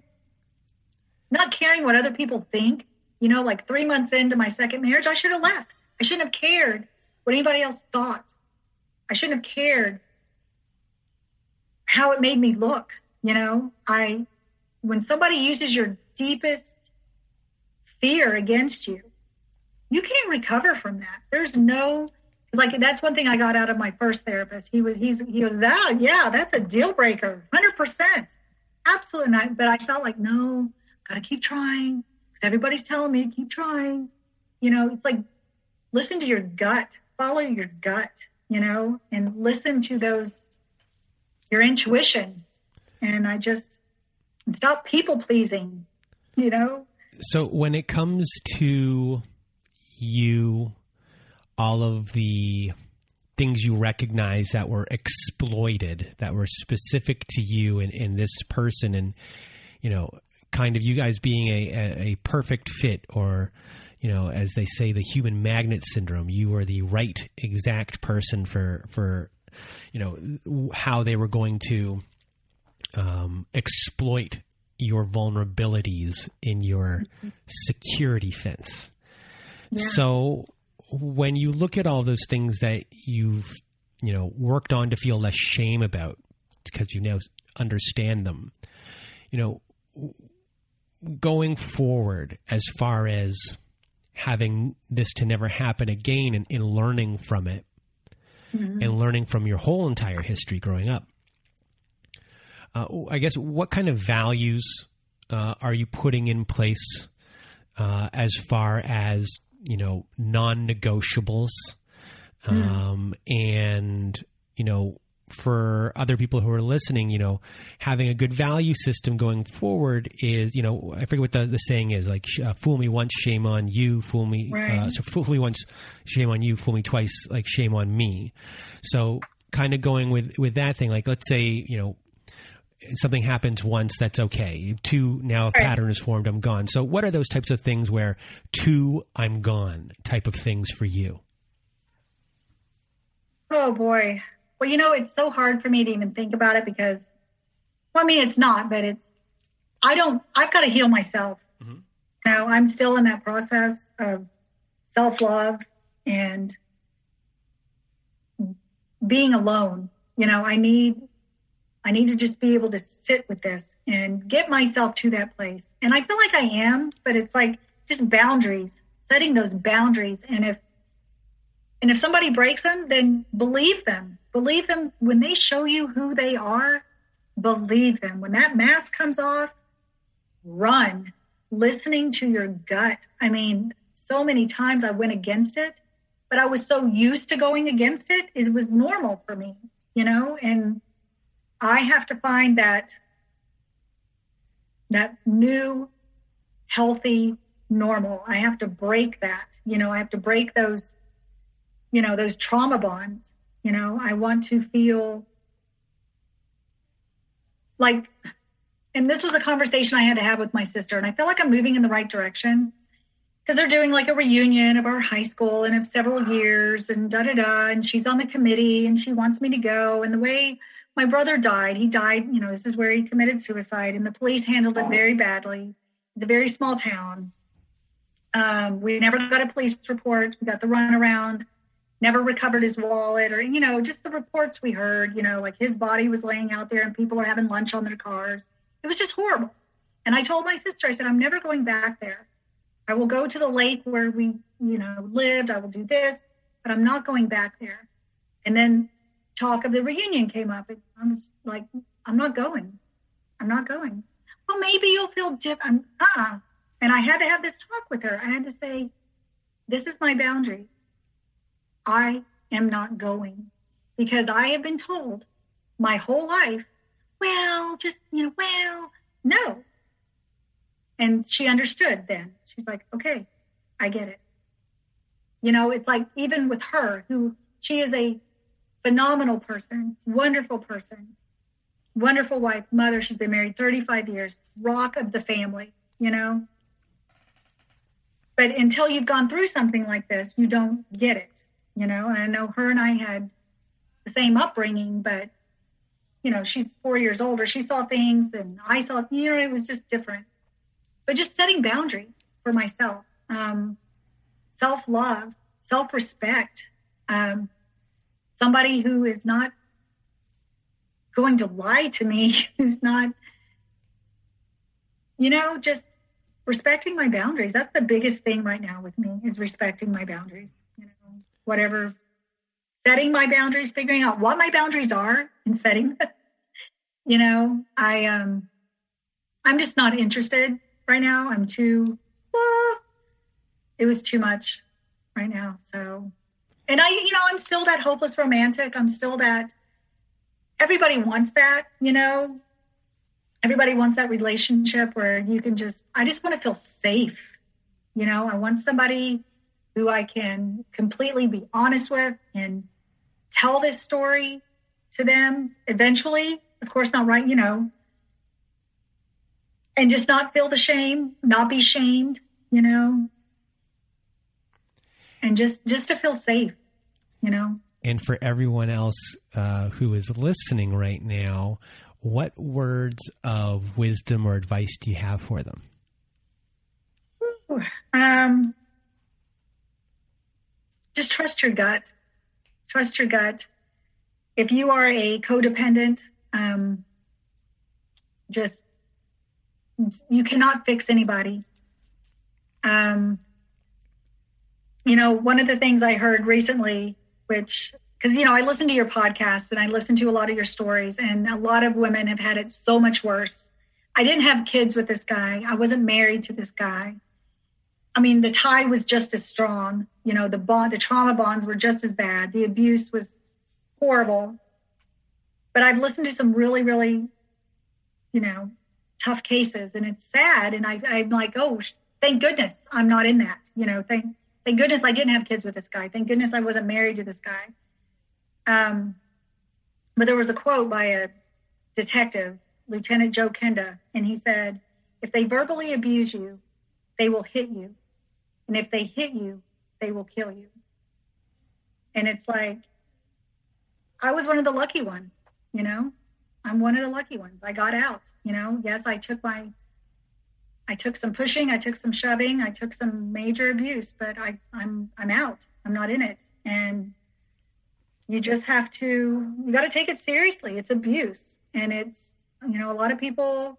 Not caring what other people think, you know, like 3 months into my second marriage, I should have left. I shouldn't have cared what anybody else thought. I shouldn't have cared how it made me look, you know. When somebody uses your deepest fear against you, you can't recover from that. There's no, like, that's one thing I got out of my first therapist. He goes, yeah, that's a deal breaker, 100%. Absolutely not. But I felt like, no, gotta keep trying. 'Cause everybody's telling me to keep trying. You know, it's like, listen to your gut, follow your gut, you know, and listen to your intuition. And stop people pleasing, you know? So when it comes to you, all of the things you recognize that were exploited, that were specific to you and this person, and, you know, kind of you guys being a perfect fit, or, you know, as they say, the human magnet syndrome, you were the right exact person for you know, how they were going to exploit your vulnerabilities in your security fence. Yeah. So when you look at all those things that you've, you know, worked on to feel less shame about because you now understand them, you know, going forward, as far as having this to never happen again and learning from it, and learning from your whole entire history growing up, I guess, what kind of values are you putting in place as far as, you know, non-negotiables? And, you know, for other people who are listening, you know, having a good value system going forward is, you know, I forget what the saying is, like, fool me once, shame on you, fool me. Right. So fool me once, shame on you, fool me twice, like shame on me. So kind of going with that thing, like, let's say, you know, something happens once, that's okay. 2, now a pattern is formed, I'm gone. So what are those types of things where 2, I'm gone type of things for you? Oh boy. Well, you know, it's so hard for me to even think about it because, well, I mean, it's not, but I've got to heal myself. You know, I'm still in that process of self-love and being alone. You know, I need to just be able to sit with this and get myself to that place. And I feel like I am, but it's like just boundaries, setting those boundaries. And if somebody breaks them, then believe them. Believe them when they show you who they are. Believe them. When that mask comes off, run. Listening to your gut. I mean, so many times I went against it, but I was so used to going against it. It was normal for me, you know, and I have to find that new, healthy, normal. I have to break that, you know, I have to break those, you know, those trauma bonds. You know, I want to feel like and this was a conversation I had to have with my sister, and I feel like I'm moving in the right direction because they're doing like a reunion of our high school and of several years and da-da-da, and she's on the committee and she wants me to go. And the way my brother died, he died, this is where he committed suicide, and the police handled it very badly. It's a very small town. We never got a police report. We got the runaround, never recovered his wallet or, just the reports we heard, like his body was laying out there and people are having lunch on their cars. It was just horrible. And I told my sister, I said, I'm never going back there. I will go to the lake where we, lived. I will do this, but I'm not going back there. And then talk of the reunion came up. And I was like, I'm not going. Well, maybe you'll feel different. And I had to have this talk with her. I had to say, this is my boundary. I am not going, because I have been told my whole life, no. And she understood then. She's like, okay, I get it. It's like, even with her, she is a phenomenal person, wonderful wife, mother. She's been married 35 years, rock of the family, But until you've gone through something like this, you don't get it, And I know her and I had the same upbringing, but, she's 4 years older. She saw things and I saw, it was just different. But just setting boundaries for myself, self-love, self-respect, somebody who is not going to lie to me, who's not, just respecting my boundaries. That's the biggest thing right now with me, is respecting my boundaries. Whatever, setting my boundaries, figuring out what my boundaries are and setting them. I'm just not interested right now. It was too much right now. So, and I'm still that hopeless romantic. I'm still that, everybody wants that, everybody wants that relationship where you can I just want to feel safe. I want somebody who I can completely be honest with and tell this story to them eventually, of course, not right, and just not feel the shame, not be shamed, and just to feel safe, And for everyone else who is listening right now, what words of wisdom or advice do you have for them? Just trust your gut. Trust your gut. If you are a codependent, you cannot fix anybody. One of the things I heard recently, because I listen to your podcast and I listen to a lot of your stories, and a lot of women have had it so much worse. I didn't have kids with this guy. I wasn't married to this guy. I mean, the tie was just as strong. The trauma bonds were just as bad. The abuse was horrible. But I've listened to some really, really, tough cases, and it's sad. And I'm like, oh, thank goodness I'm not in that. Thank goodness I didn't have kids with this guy. Thank goodness I wasn't married to this guy. But there was a quote by a detective, Lieutenant Joe Kenda, and he said, if they verbally abuse you, they will hit you. And if they hit you, they will kill you. And it's like, I was one of the lucky ones, I'm one of the lucky ones. I got out, yes, I took some pushing, I took some shoving, I took some major abuse, but I'm out. I'm not in it. And you just got to take it seriously. It's abuse. And it's, a lot of people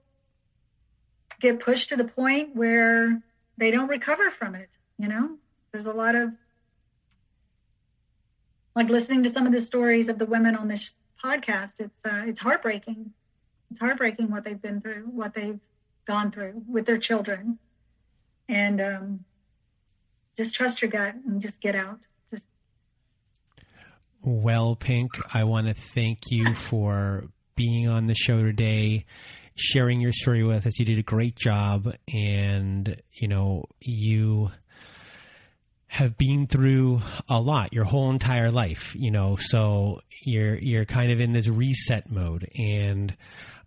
get pushed to the point where they don't recover from it. There's a lot of, like, listening to some of the stories of the women on this podcast. It's heartbreaking. It's heartbreaking what they've been through, what they've gone through with their children. And just trust your gut and just get out. Well, Pink, I want to thank you for being on the show today, sharing your story with us. You did a great job, and you have been through a lot your whole entire life, so you're kind of in this reset mode, and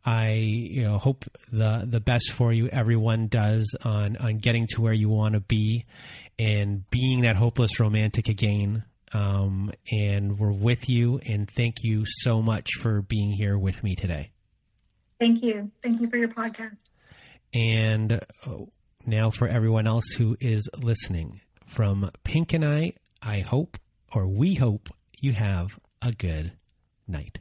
I hope the best for you. Everyone does on getting to where you want to be and being that hopeless romantic again. And we're with you. And thank you so much for being here with me today. Thank you. Thank you for your podcast. And now for everyone else who is listening, from Pink and I hope, or we hope, you have a good night.